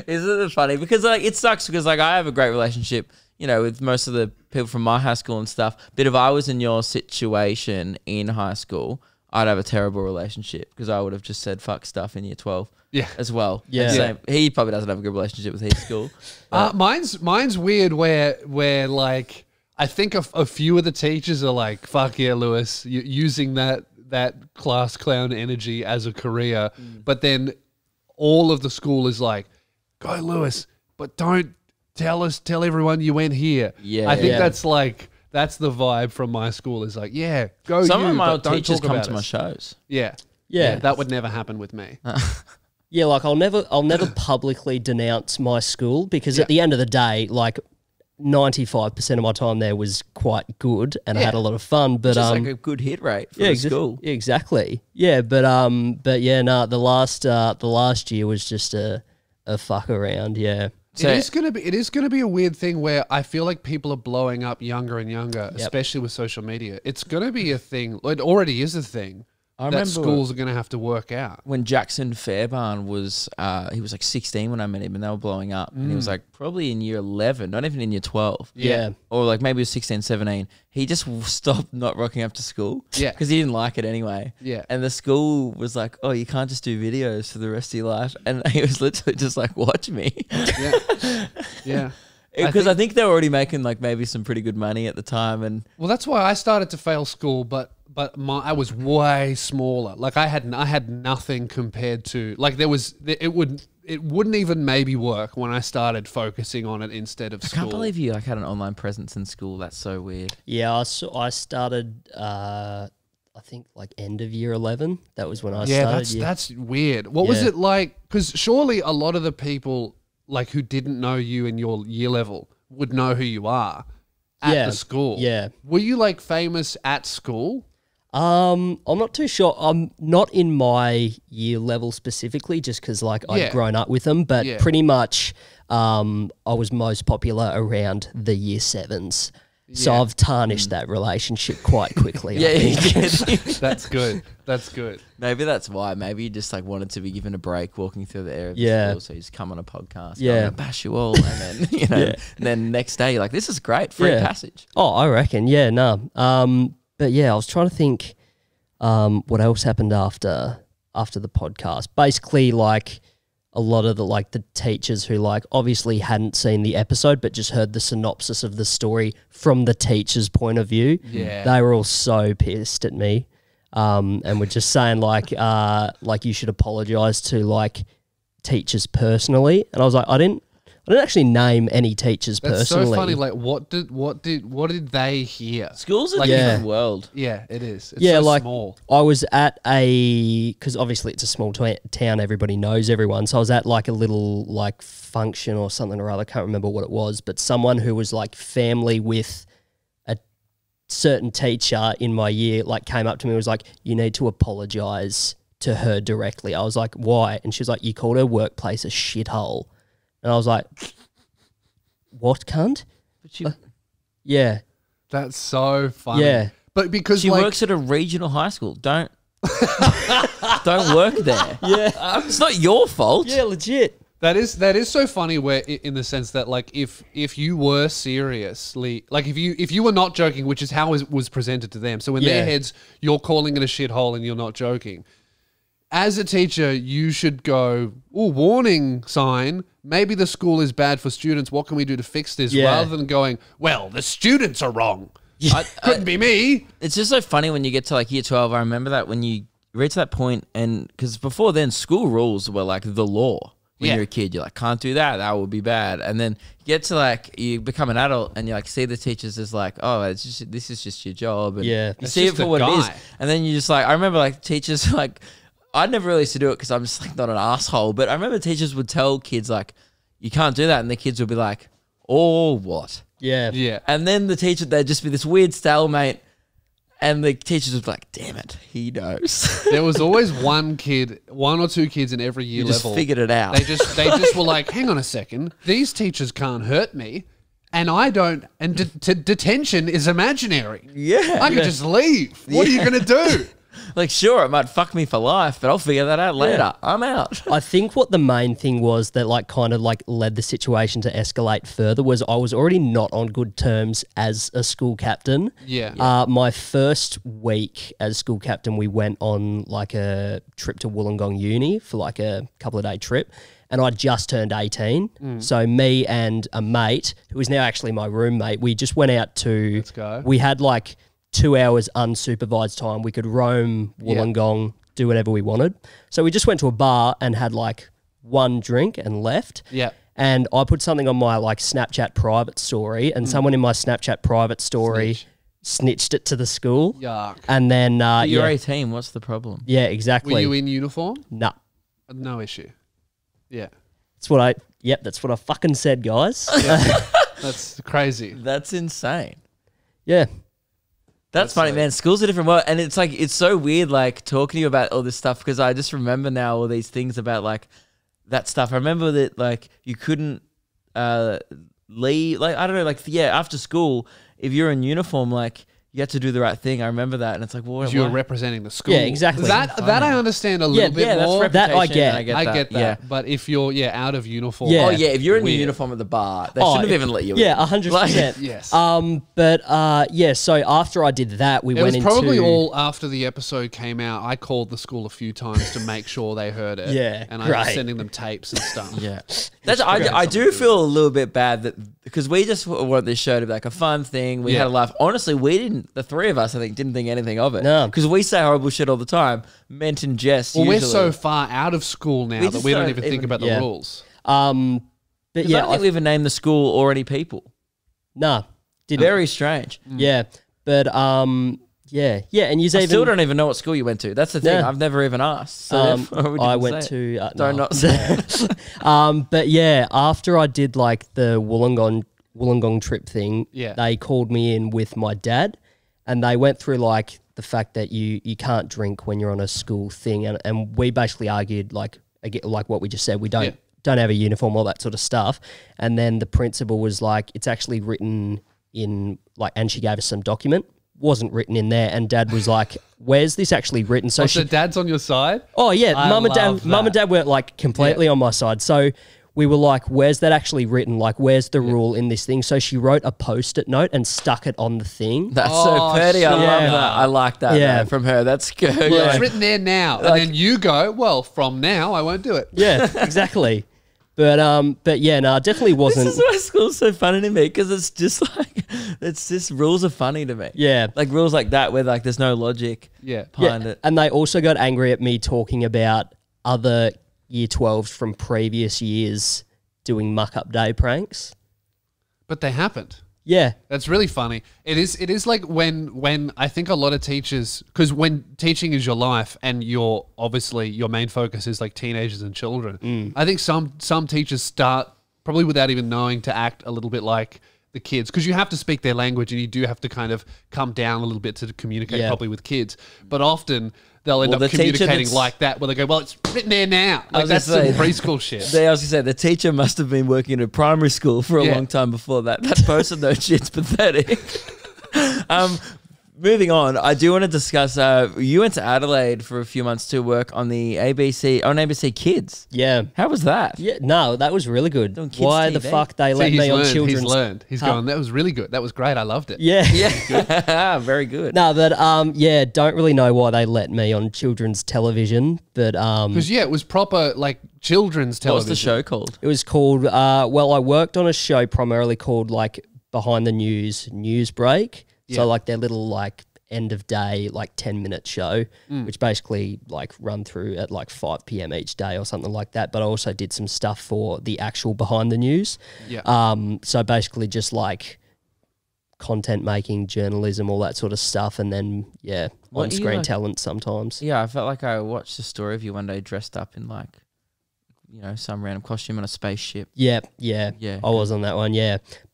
Isn't it funny? Because like it sucks because like I have a great relationship, you know, with most of the people from my high school and stuff. But if I was in your situation in high school, I'd have a terrible relationship because I would have just said fuck stuff in year 12 as well. Yeah. And same, he probably doesn't have a good relationship with his school. Mine's weird where like I think a few of the teachers are like, fuck yeah, Lewis, using that class clown energy as a career. But then all of the school is like, go Lewis, but don't tell everyone you went here. Yeah. I think that's the vibe from my school is like, yeah, go Some you, of my but old don't teachers talk come about to my us. shows. Yeah. Yeah. That would never happen with me. Yeah, like I'll never publicly denounce my school, because at the end of the day, like 95% of my time there was quite good and I had a lot of fun. But Just like a good hit rate for the school. Exactly. Yeah, but the last year was just a fuck around. Yeah. So it is gonna be a weird thing where I feel like people are blowing up younger and younger, especially with social media. It's gonna be a thing. It already is a thing. I that remember schools are going to have to work out. When Jackson Fairbairn was, he was like 16 when I met him, and they were blowing up. And he was like probably in year 11, not even in year 12. Yeah. Or like maybe he was 16, 17. He just stopped not rocking up to school. Yeah. Because he didn't like it anyway. Yeah. And the school was like, oh, you can't just do videos for the rest of your life. And he was literally just like, watch me. Yeah. Yeah. Because I think they were already making like maybe some pretty good money at the time. And well, that's why I started to fail school, but I was way smaller. Like I had nothing compared to like it wouldn't even maybe work when I started focusing on it instead of school. I can't believe you like had an online presence in school. That's so weird. Yeah, I started I think like end of year 11. That was when I started. That's weird. What was it like? Because surely a lot of the people like who didn't know you in your year level would know who you are at the school. Yeah. Were you like famous at school? I'm not too sure. I'm not in my year level specifically, just because like I'd grown up with them, but pretty much I was most popular around the year 7s. So I've tarnished that relationship quite quickly. I think. That's good. That's good. Maybe that's why. Maybe you just like wanted to be given a break walking through the air of the school, so you just come on a podcast. Yeah. I'm gonna bash you all, and then and then next day you're like, this is great, free passage. Oh, I reckon. Yeah, no. But yeah, I was trying to think what else happened after the podcast. Basically, like a lot of the teachers who obviously hadn't seen the episode but just heard the synopsis of the story from the teacher's point of view. Yeah. They were all so pissed at me. And were just saying you should apologize to teachers personally. And I was like, I didn't actually name any teachers That's personally. so funny. Like, what did they hear? School's a different world. Yeah, it is. It's yeah, so small. I was at because obviously it's a small town, everybody knows everyone. So I was at a little function or something or other. I can't remember what it was, but someone who was family with a certain teacher in my year came up to me and was like, "You need to apologize to her directly." I was like, "Why?" And she was like, "You called her workplace a shithole." And I was like, "What, cunt?" But yeah. That's so funny. Yeah. But because she works at a regional high school. Don't work there. Yeah. It's not your fault. Yeah, legit. That is so funny. Where in the sense that if you were seriously if you were not joking, which is how it was presented to them. So in their heads, you're calling it a shithole and you're not joking. As a teacher, you should go, "Oh, warning sign. Maybe the school is bad for students. What can we do to fix this?" Rather than going, "Well, the students are wrong. Couldn't be me." It's just so funny when you get to year 12. I remember that when you reach that point, and because before then, school rules were the law. When you're a kid, you're can't do that. That would be bad. And then you get to you become an adult, and you see the teachers as "Oh, this is just your job." And you see it for what it is. And then you just I remember teachers I never really used to do it because I'm just not an asshole. But I remember teachers would tell kids "You can't do that," and the kids would be like, "Oh, what?" Yeah. Yeah. And then the teacher, there'd just be this weird stalemate, and the teachers would be like, "Damn it, he knows." There was always one or two kids in every year You just level. figured it out. They just were like, "Hang on a second, these teachers can't hurt me, and I don't. And detention is imaginary. Yeah, I could just leave. What are you gonna do?" Sure, it might fuck me for life, but I'll figure that out later. I'm out. I think what the main thing was that led the situation to escalate further was I was already not on good terms as a school captain. Yeah. My first week as school captain, we went on a trip to Wollongong Uni for a couple of day trip. And I just turned 18. So me and a mate, who is now actually my roommate, we just went out to... Let's go. We had 2 hours unsupervised time. We could roam Wollongong, do whatever we wanted. So we just went to a bar and had one drink and left. Yeah. And I put something on my Snapchat private story, and someone in my Snapchat private story snitched it to the school. Yuck. And then You're 18. What's the problem? Yeah, exactly. Were you in uniform? No. No issue. Yeah. That's what I fucking said, guys. That's crazy. That's insane. Yeah. That's funny, man. School's a different world. And it's it's so weird, talking to you about all this stuff, because I just remember now all these things about, that stuff. I remember that, you couldn't leave, I don't know, after school, if you're in uniform, you had to do the right thing. I remember that. And it's well, you were representing the school. Yeah, exactly. That I understand a little bit that's more. reputation. That I get. and I get that. Yeah. But if you're, out of uniform. Yeah. Oh, yeah. If you're in the Weird. uniform at the bar, they shouldn't have even let you in. Yeah, 100%. Yes. So after I did that, we It went was into... probably all after the episode came out. I called the school a few times to make sure they heard it. Yeah, And I was great. sending them tapes and stuff. Yeah. I do feel a little bit bad that because we just want this show to be a fun thing. We had a laugh. Honestly, the three of us, I think, didn't think anything of it. No. Because we say horrible shit all the time, meant in jest. Well, usually. we're so far out of school now We that just we don't don't even think even- about the yeah. rules. But I don't think we even named the school or any people. Nah, didn't. Very strange. Yeah, but and you I still don't even know what school you went to. That's the thing. No. I've never even asked. So therefore we I didn't went say to it. Don't not say it. but yeah, after I did the Wollongong trip thing, Yeah. they called me in with my dad, and they went through the fact that you can't drink when you're on a school thing, and we basically argued again, what we just said, we don't have a uniform, all that sort of stuff, and then the principal was it's actually written in and she gave us some document. Wasn't written in there, and Dad was like, "Where's this actually written?" So So Dad's on your side? oh yeah, I mum love and dad weren't completely on my side. So we were like, where's that actually written? Like, where's the rule in this thing? So she wrote a post-it note and stuck it on the thing. That's so petty. I love that. I like that Yeah. though, from her. That's good. Well, it's written there now, and then you go, well, from now I won't do it. Yeah, exactly. But yeah, no, it definitely wasn't. This is why school's so funny to me, because it's just like, it's just rules are funny to me. Yeah. Like rules like that where like there's no logic behind it. And they also got angry at me talking about other year 12s from previous years doing muck-up day pranks. But they happened. Yeah. That's really funny. It is like when I think a lot of teachers, because when teaching is your life and you're obviously your main focus is like teenagers and children. I think some teachers start probably without even knowing to act a little bit like the kids, because you have to speak their language and you do have to kind of come down a little bit to communicate properly with kids. But often they'll end up communicating like that, where they go, well, it's written there now. Like that's some preschool shit. I was going to say, the teacher must have been working at a primary school for a long time before that. That post-it note shit's pathetic. Moving on, I do want to discuss, you went to Adelaide for a few months to work on the ABC Kids. Yeah. How was that? Yeah, no, that was really good. Why the TV. fuck they let me on children's... He's learned. He's going, that was really good. That was great. I loved it. Yeah. Yeah. Very good. No, but yeah, don't really know why they let me on children's television, but because it was proper like children's television. What's the show called? It was called well, I worked on a show primarily called like Behind the News Break. So like their little like end of day like 10-minute show, which basically like run through at like 5 p.m. each day or something like that. But I also did some stuff for the actual Behind the News. Yeah. So basically just like content making, journalism, all that sort of stuff, and then on screen talent sometimes. Yeah, I felt like I watched a story of you one day dressed up in like, you know, some random costume on a spaceship. Yeah. I was on that one,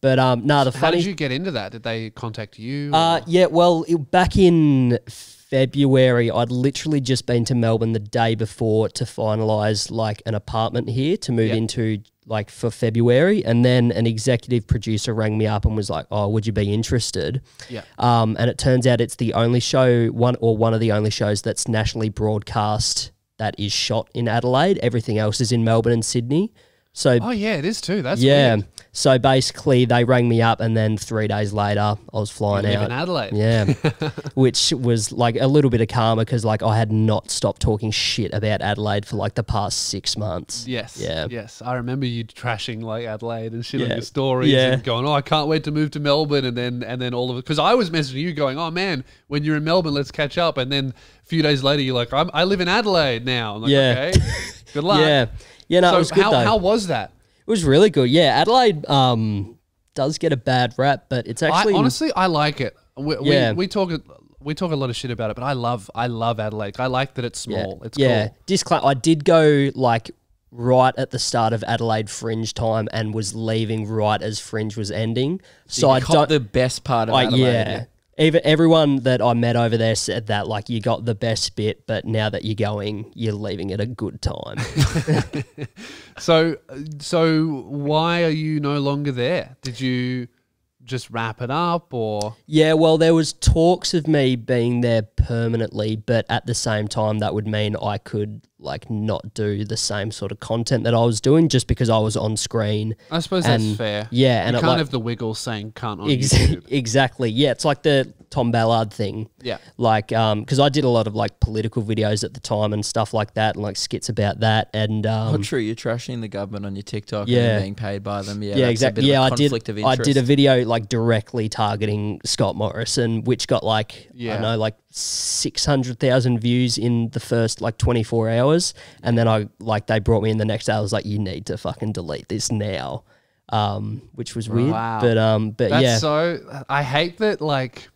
But no, How did you get into that? Did they contact you? Yeah, well, back in February, I'd literally just been to Melbourne the day before to finalise like an apartment here to move into like for February, and then an executive producer rang me up and was like, "Oh, would you be interested?" Yeah. And it turns out it's the only show, one of the only shows that's nationally broadcast that is shot in Adelaide. Everything else is in Melbourne and Sydney. So it is too. That's weird. So basically, they rang me up, and then 3 days later, I was flying out. In Adelaide. Yeah, which was like a little bit of karma because like I had not stopped talking shit about Adelaide for like the past 6 months. Yes. Yeah. Yes. I remember you trashing like Adelaide and shit on your stories and going, "Oh, I can't wait to move to Melbourne," and then all of it, because I was messaging you going, "Oh man, when you're in Melbourne, let's catch up," and then a few days later, you're like, I live in Adelaide now. I'm like, okay, good luck. Yeah. No, so it was good though. How was that? It was really good. Yeah, Adelaide does get a bad rap, but it's actually honestly I like it. We talk a lot of shit about it, but I love Adelaide. I like that it's small. It's cool. Disclaimer: I did go like right at the start of Adelaide Fringe time and was leaving right as Fringe was ending. So I got the best part of Adelaide. Yeah. Even everyone that I met over there said that like you got the best bit, but now that you're going, you're leaving at a good time. So why are you no longer there? Did you just wrap it up or? Yeah, well, there was talks of me being there permanently, but at the same time, that would mean I could like not do the same sort of content that I was doing just because I was on screen. I suppose that's fair. Yeah, and you can't have the wiggle saying "cunt" on YouTube. Exactly. Yeah, it's like the Tom Ballard thing. Yeah. Like, because I did a lot of like political videos at the time and stuff like that, and like skits about that. And true, you're trashing the government on your TikTok and being paid by them. Yeah, exactly. Yeah, I did a video like directly targeting Scott Morrison, which got like I don't know, like 600,000 views in the first like 24 hours, and then they brought me in the next day. I was like, you need to fucking delete this now, which was weird. Wow. But that's so I hate that. Like,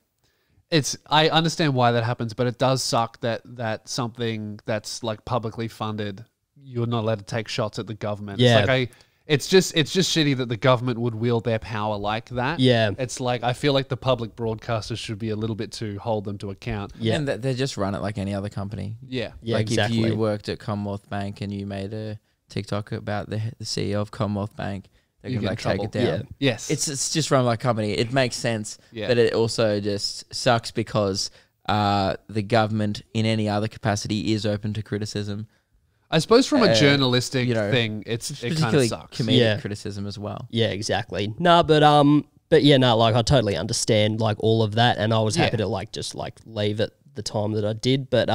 I understand why that happens, but it does suck that something that's like publicly funded, you're not allowed to take shots at the government. Yeah. It's like it's just shitty that the government would wield their power like that. Yeah. It's like, I feel like the public broadcasters should be a little bit to hold them to account. Yeah. And they just run it like any other company. Yeah. Yeah, like exactly. if you worked at Commonwealth Bank and you made a TikTok about the CEO of Commonwealth Bank, they're going to like take it down. Yeah. Yes. It's just run like a company. It makes sense, but it also just sucks because the government in any other capacity is open to criticism. I suppose from a journalistic thing, it kind of particularly sucks. comedic criticism as well. Yeah, exactly. No, but yeah, no, like I totally understand like all of that, and I was happy to like just like leave at the time that I did, but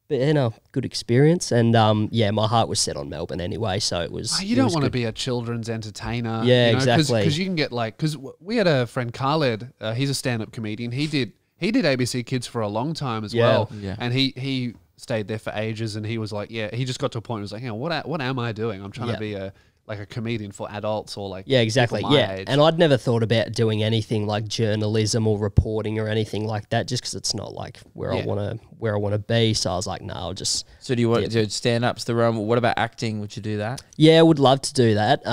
you know, good experience, and yeah, my heart was set on Melbourne anyway, so it was. You don't want to be a children's entertainer, yeah, exactly, because you can get like, because we had a friend Khaled, he's a stand-up comedian. He did ABC Kids for a long time as well, and he stayed there for ages, and he was like, he just got to a point where he was like, what am I doing? I'm trying to be a comedian for adults or like exactly age. And I'd never thought about doing anything like journalism or reporting or anything like that, just because it's not like where I want to be. So I was like, no, I'll just. So do you want to do stand-ups the realm? What about acting? Would you do that? Yeah, I would love to do that.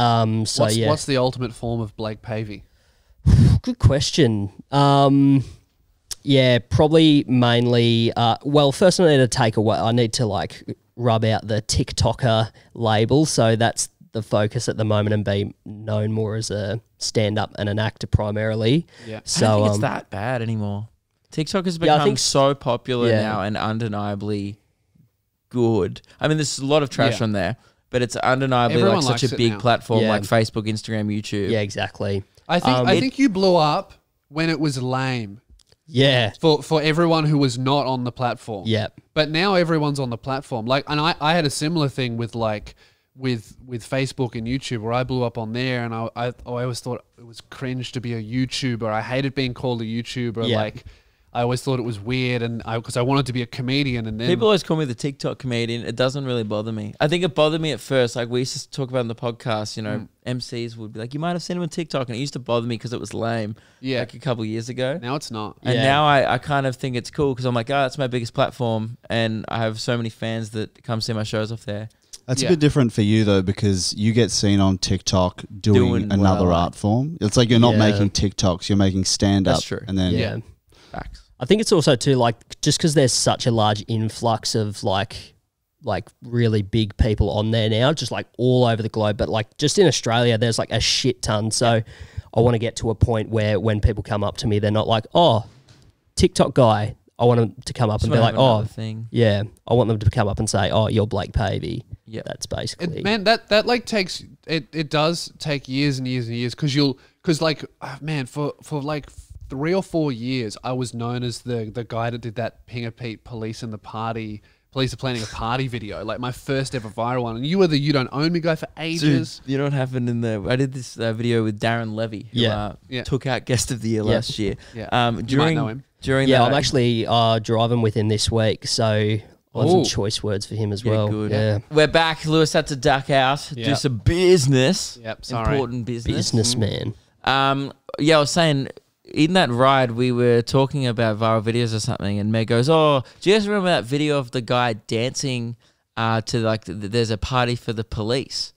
So what's the ultimate form of Blake Pavey? Good question. Yeah, probably mainly. Well, first I need to take away. I need to like rub out the TikToker label. So that's the focus at the moment, and be known more as a stand-up and an actor primarily. Yeah. So I don't think it's that bad anymore. TikTok has become so popular now and undeniably good. I mean, there's a lot of trash on there, but it's undeniably Everyone like such a big platform, Yeah. like Facebook, Instagram, YouTube. yeah, exactly. I think you blew up when it was lame. Yeah, For everyone who was not on the platform. yeah, But now everyone's on the platform. Like, and I had a similar thing with like with Facebook and YouTube, where I blew up on there, and I always thought it was cringe to be a YouTuber. I hated being called a YouTuber. Yeah. Like, I always thought it was weird, and because I wanted to be a comedian, and then People always call me the TikTok comedian. It doesn't really bother me. I think it bothered me at first. Like we used to talk about in the podcast, you know, MCs would be like, you might have seen him on TikTok, and it used to bother me because it was lame. Yeah. Like a couple of years ago. now it's not. And now I kind of think it's cool because I'm like, that's my biggest platform, and I have so many fans that come see my shows off there. That's a bit different for you though, because you get seen on TikTok doing another art form. It's like you're not making TikToks, you're making stand-up. That's true. And then yeah. Facts. I think it's also too like just because there's such a large influx of like really big people on there now, just like all over the globe. But like just in Australia, there's like a shit ton. So I want to get to a point where when people come up to me, they're not like, oh, TikTok guy. I want them to come up and be like, oh, yeah. I want them to come up and say, oh, you're Blake Pavey. Yeah, that's basically. Man, that like takes it does take years and years and years, because like for like 3 or 4 years I was known as the guy that did that Pinger Pete police are planning a party video, like my first ever viral one, and you were the You Don't Own Me guy for ages. Dude, you know what happened in the? I did this video with Darren Levy, who took out Guest of the Year last year. Yeah, you might know him. I'm actually driving with him this week, so I have some choice words for him as well. Good. Yeah, we're back. Lewis had to duck out, do some business. Yep, sorry. Important business. Businessman. I was saying, in that ride, we were talking about viral videos or something, and Meg goes, oh, do you guys remember that video of the guy dancing to like, there's a party for the police?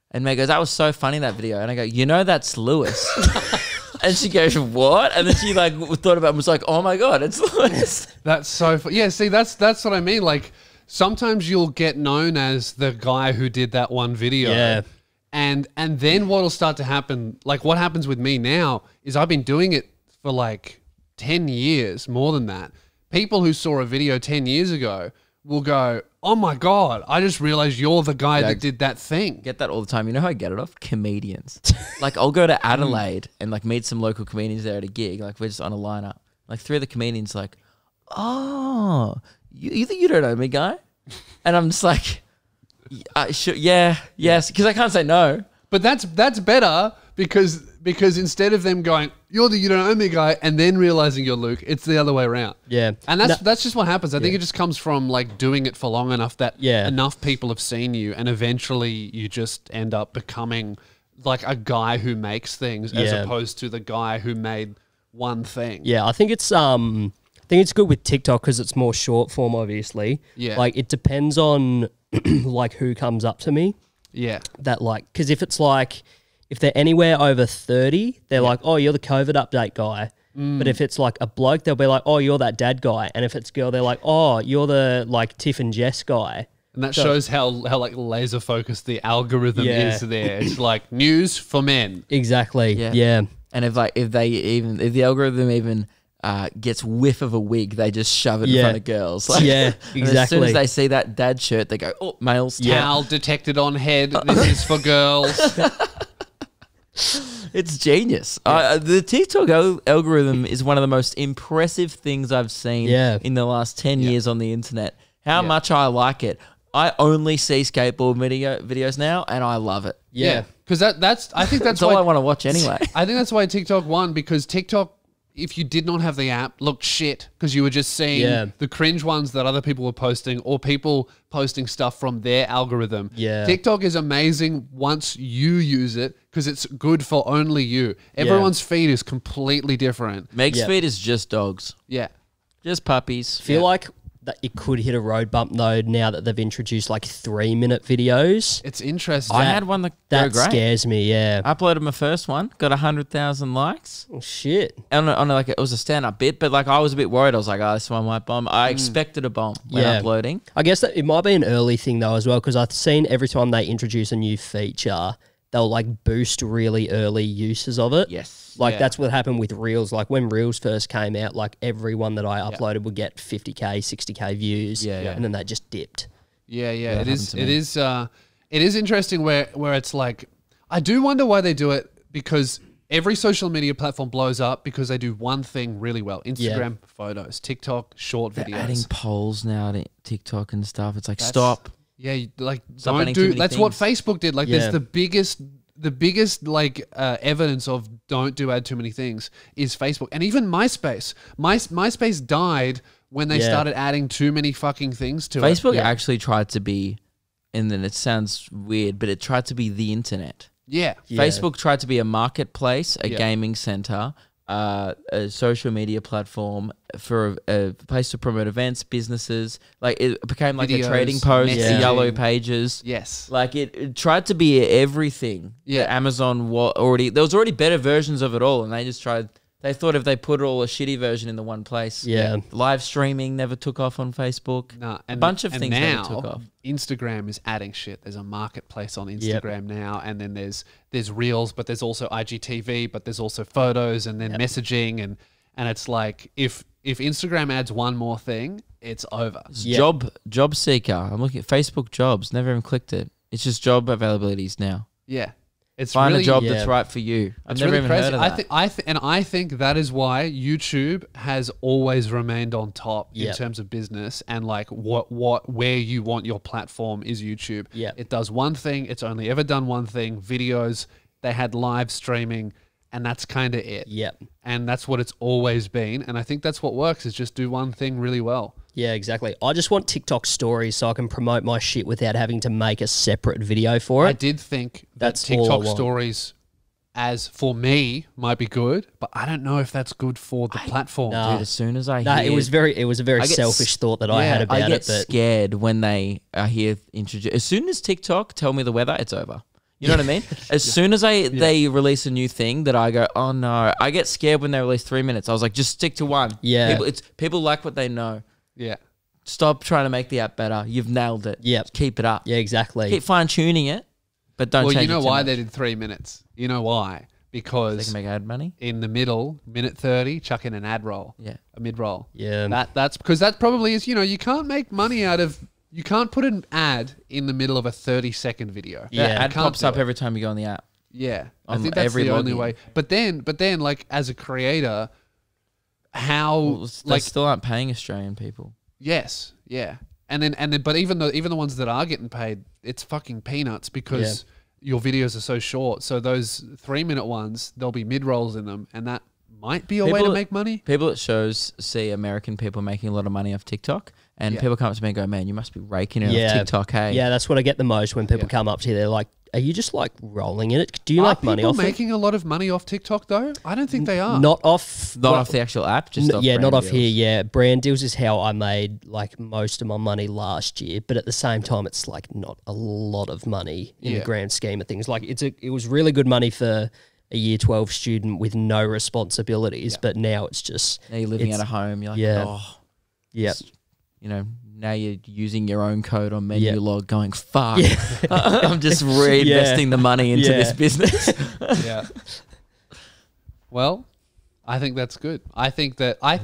And Meg goes, that was so funny, that video. And I go, you know, that's Lewis. And she goes, what? And then she like thought about it and was like, oh my God, it's Lewis. That's so yeah, see, that's what I mean. Like, sometimes you'll get known as the guy who did that one video. Yeah. And then what'll start to happen, like what happens with me now, is I've been doing it for like 10 years, more than that. People who saw a video 10 years ago will go, oh my God, I just realized you're the guy that did that thing. Get that all the time. You know how I get it off? Comedians. Like, I'll go to Adelaide and like meet some local comedians there at a gig. Like, we're just on a lineup. Like, 3 of the comedians like, oh, you the You Don't Know Me guy? And I'm just like, yes, because I can't say no. But that's better because instead of them going, you're the You Don't Own Me guy, and then realizing you're Luke, it's the other way around. Yeah. And that's just what happens. I think it just comes from like doing it for long enough that enough people have seen you, and eventually you just end up becoming like a guy who makes things as opposed to the guy who made one thing. Yeah, I think it's good with TikTok because it's more short form, obviously. Yeah. Like it depends on like who comes up to me. Yeah. That like, because if it's like, if they're anywhere over 30, they're like, oh, you're the COVID update guy. But if it's like a bloke, they'll be like, oh, you're that dad guy. And if it's girl, they're like, oh, you're the like Tiff and Jess guy. And that shows how like laser focused the algorithm is there. It's like news for men. Exactly. Yeah. And if the algorithm even gets whiff of a wig, they just shove it in front of girls. Like, yeah, exactly. And as soon as they see that dad shirt, they go, "Oh, males." Towel detected on head. This is for girls. It's genius. The TikTok algorithm is one of the most impressive things I've seen in the last 10 years on the internet. How much I like it. I only see skateboard videos now, and I love it. Yeah, because I think that's all I want to watch anyway. I think that's why TikTok won, because TikTok, if you did not have the app, looked shit because you were just seeing the cringe ones that other people were posting, or people posting stuff from their algorithm. Yeah, TikTok is amazing once you use it because it's good for only you. Everyone's feed is completely different. Meg's feed is just dogs. Yeah, just puppies. Feel like that it could hit a road bump though now that they've introduced like 3-minute videos. It's interesting. I had one that great. Scares me. Yeah, I uploaded my first one, got 100,000 likes. Oh shit! On like it was a stand-up bit, but like I was a bit worried. I was like, "Oh, this one might bomb." I expected a bomb when uploading. I guess that it might be an early thing though as well, because I've seen every time they introduce a new feature, they'll like boost really early uses of it. Yes. Like that's what happened with Reels. Like when Reels first came out, like everyone that I uploaded would get 50K, 60K views. And then they just dipped. Yeah. It is interesting where it's like, I do wonder why they do it, because every social media platform blows up because they do one thing really well. Instagram photos, TikTok, short videos. They're adding polls now to TikTok and stuff. It's like, stop. Yeah, like Stop don't do. That's things. what Facebook did. Like, there's the biggest like evidence of don't add too many things is Facebook, and even MySpace. MySpace died when they started adding too many fucking things to Facebook it. actually tried to be, and then it sounds weird, but it tried to be the internet. Yeah. Facebook tried to be a marketplace, a gaming center, a social media platform for a place to promote events, businesses. Like it became like Videos, a trading post, messaging. yellow pages. Yes. Like it tried to be everything. Yeah. Amazon there was already better versions of it all, and they thought if they put all a shitty version in the one place. Yeah. Live streaming never took off on Facebook. Nah, a bunch of things now, never took off. Instagram is adding shit. There's a marketplace on Instagram now, and then there's Reels, but there's also IGTV, but there's also photos, and then messaging, and it's like if Instagram adds one more thing, it's over. Job seeker. I'm looking at Facebook jobs. Never even clicked it. It's just job availabilities now. Yeah. It's Find really, a job that's right for you. I've never even heard of that. I think that is why YouTube has always remained on top in terms of business, and like where you want your platform is YouTube. Yeah. It does one thing. It's only ever done one thing. Videos. They had live streaming, and that's kind of it. Yep. And that's what it's always been. And I think that's what works, is just do one thing really well. Yeah, exactly. I just want TikTok stories so I can promote my shit without having to make a separate video for it. I did think That's that TikTok all I want. stories, as for me, might be good, but I don't know if that's good for the platform. Dude, as soon as I No, hear... it was a very selfish thought that I had about I get it. But scared when they hear introduce. As soon as TikTok tell me the weather, it's over. You know what I mean? As soon as they release a new thing that I go, oh no, I get scared when they release 3 minutes. I was like, just stick to one. Yeah. People like what they know. Yeah. Stop trying to make the app better. You've nailed it. Yeah. Keep it up. Yeah, exactly. Keep fine tuning it, but don't change it. Well, you know too why much. they did 3 minutes? You know why? Because they can make ad money. In the middle, minute 30, chuck in an ad roll. Yeah. A mid roll. Yeah. That's because that probably is, you can't make money out of, you can't put an ad in the middle of a 30-second video. Yeah. Ad Can't pops do up it. every time you go on the app. Yeah. I On think that's every the only login. way. But then like as a creator, how Well, they like still aren't paying Australian people. yes, yeah. And then but even the ones that are getting paid, it's fucking peanuts because your videos are so short. So those 3-minute ones, there'll be mid rolls in them, and that might be a way to make money. People at shows see American people making a lot of money off TikTok, and people come up to me and go, "Man, you must be raking it off TikTok, hey?" Yeah, that's what I get the most when people come up to you. They're like, "Are you just like rolling in it? Do you make money off it?" Are people making a lot of money off TikTok though? I don't think they are. Not off the actual app, just off not brand off deals. here. Yeah, brand deals is how I made like most of my money last year. But at the same time, it's like not a lot of money in the grand scheme of things. Like it was really good money for a year 12 student with no responsibilities. But now it's just now you're living at a home. You're like, now you're using your own code on menu log going, fuck, I'm just reinvesting the money into this business. Yeah. Well, I think that's good. I think that I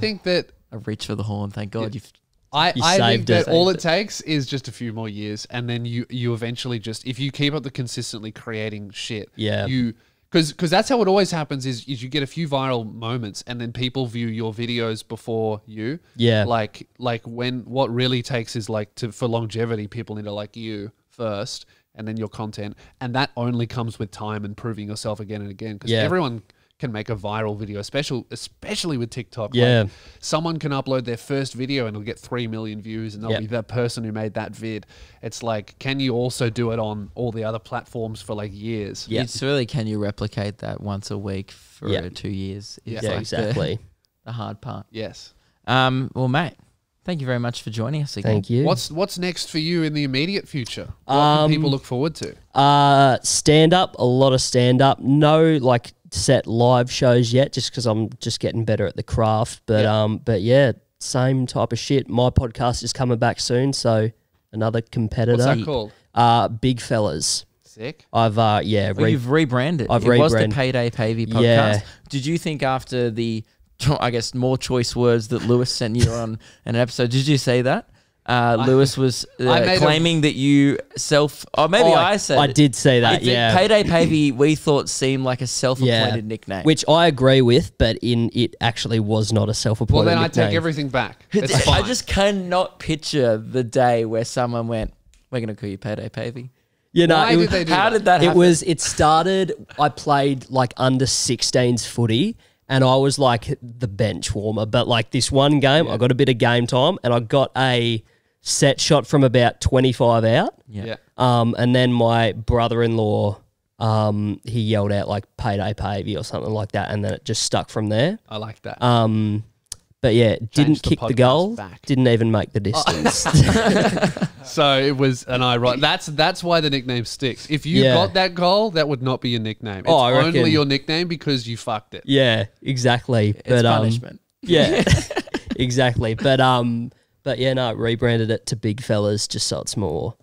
reach for the horn. Thank God you've. I think that all it takes is just a few more years, and then you eventually just, if you keep up the consistently creating shit, because that's how it always happens is you get a few viral moments, and then people view your videos before you. Yeah, like when what really takes is like for longevity, people need to like you first, and then your content, and that only comes with time and proving yourself again and again. Because everyone can make a viral video, especially with TikTok. Yeah. Like, someone can upload their first video and it'll get 3 million views, and they'll be that person who made that vid. It's like, can you also do it on all the other platforms for like years? Yeah. It's really, can you replicate that once a week for 2 years? Yeah, like exactly. The hard part. Yes. Well, mate, thank you very much for joining us again. Thank you. What's next for you in the immediate future? What can people look forward to? Stand up, a lot of stand up. No, like set live shows yet, just because I'm just getting better at the craft. But yeah, same type of shit. My podcast is coming back soon, so another competitor. What's that called? Big Fellas. Sick. I've you've rebranded. It was the Payday Pavey podcast. Yeah. Did you think after the, I guess, more choice words that Lewis sent you on an episode, did you say that? Lewis was claiming that you I said I did say that, Payday Pavey, we thought seemed like a self-appointed nickname. Which I agree with, but it actually was not a self-appointed nickname. Well, then I take everything back. It's fine. I just cannot picture the day where someone went, we're going to call you Payday Pavey. You know, Why did they do how that? did that happen? It started, I played like under 16s footy, and I was like the bench warmer. But like this one game, I got a bit of game time, and I got a set shot from about 25 out. Yeah. And then my brother-in-law, he yelled out like Payday Pavey or something like that, and then it just stuck from there. I like that. But yeah, didn't kick the goal, didn't even make the distance. So it was an ironic. That's why the nickname sticks. If you got that goal, that would not be your nickname. It's only your nickname because you fucked it. Yeah, exactly. It's punishment. Yeah, exactly. But yeah, no, rebranded it to Big Fellas just so it's more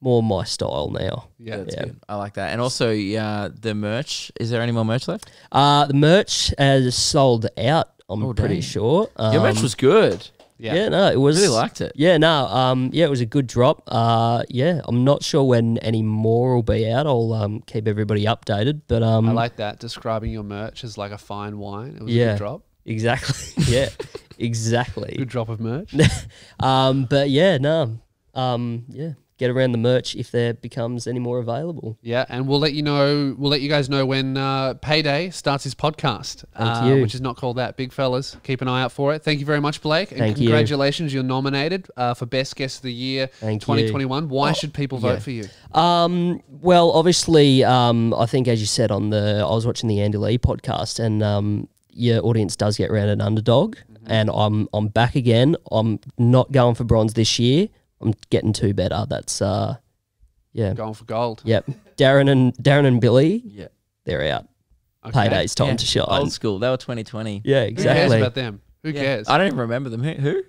my style now. Yeah, that's good. I like that. And also, the merch. Is there any more merch left? The merch has sold out. I'm pretty sure. Your match was good. Yeah, no, it was. Really liked it. Yeah, no, yeah, it was a good drop. Yeah, I'm not sure when any more will be out. I'll keep everybody updated. But I like that, describing your merch as like a fine wine. It was a good drop. Exactly. Yeah, exactly. Good drop of merch. But yeah, no, yeah. Get around the merch if there becomes any more available. Yeah, and we'll let you know. We'll let you guys know when Payday starts his podcast. Thank you. Which is not called that. Big Fellas, keep an eye out for it. Thank you very much, Blake. And Thank you. congratulations, you're nominated for Best Guest of the Year 2021. Why should people vote for you? Well, obviously, I think as you said I was watching the Andy Lee podcast, and your audience does get around an underdog, and I'm back again. I'm not going for bronze this year. I'm getting two better. That's going for gold. Yep. Darren and Billy. Yeah, they're out. Okay. Payday's time to shine. Old school. They were 2020. Yeah, Who exactly. cares about them? Who cares? I don't even remember them. Who?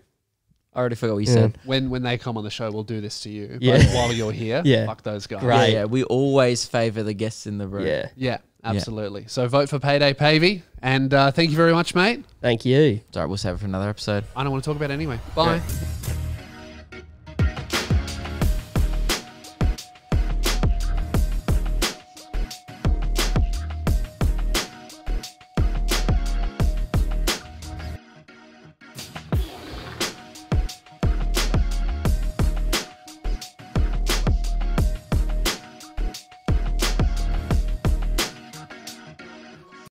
I already forgot what you said. When they come on the show, we'll do this to you. Yeah. But while you're here, fuck those guys. Great. Yeah, we always favour the guests in the room. Yeah, absolutely. So vote for Payday Pavey, and thank you very much, mate. Thank you. All right, we'll save it for another episode. I don't want to talk about it anyway. Bye.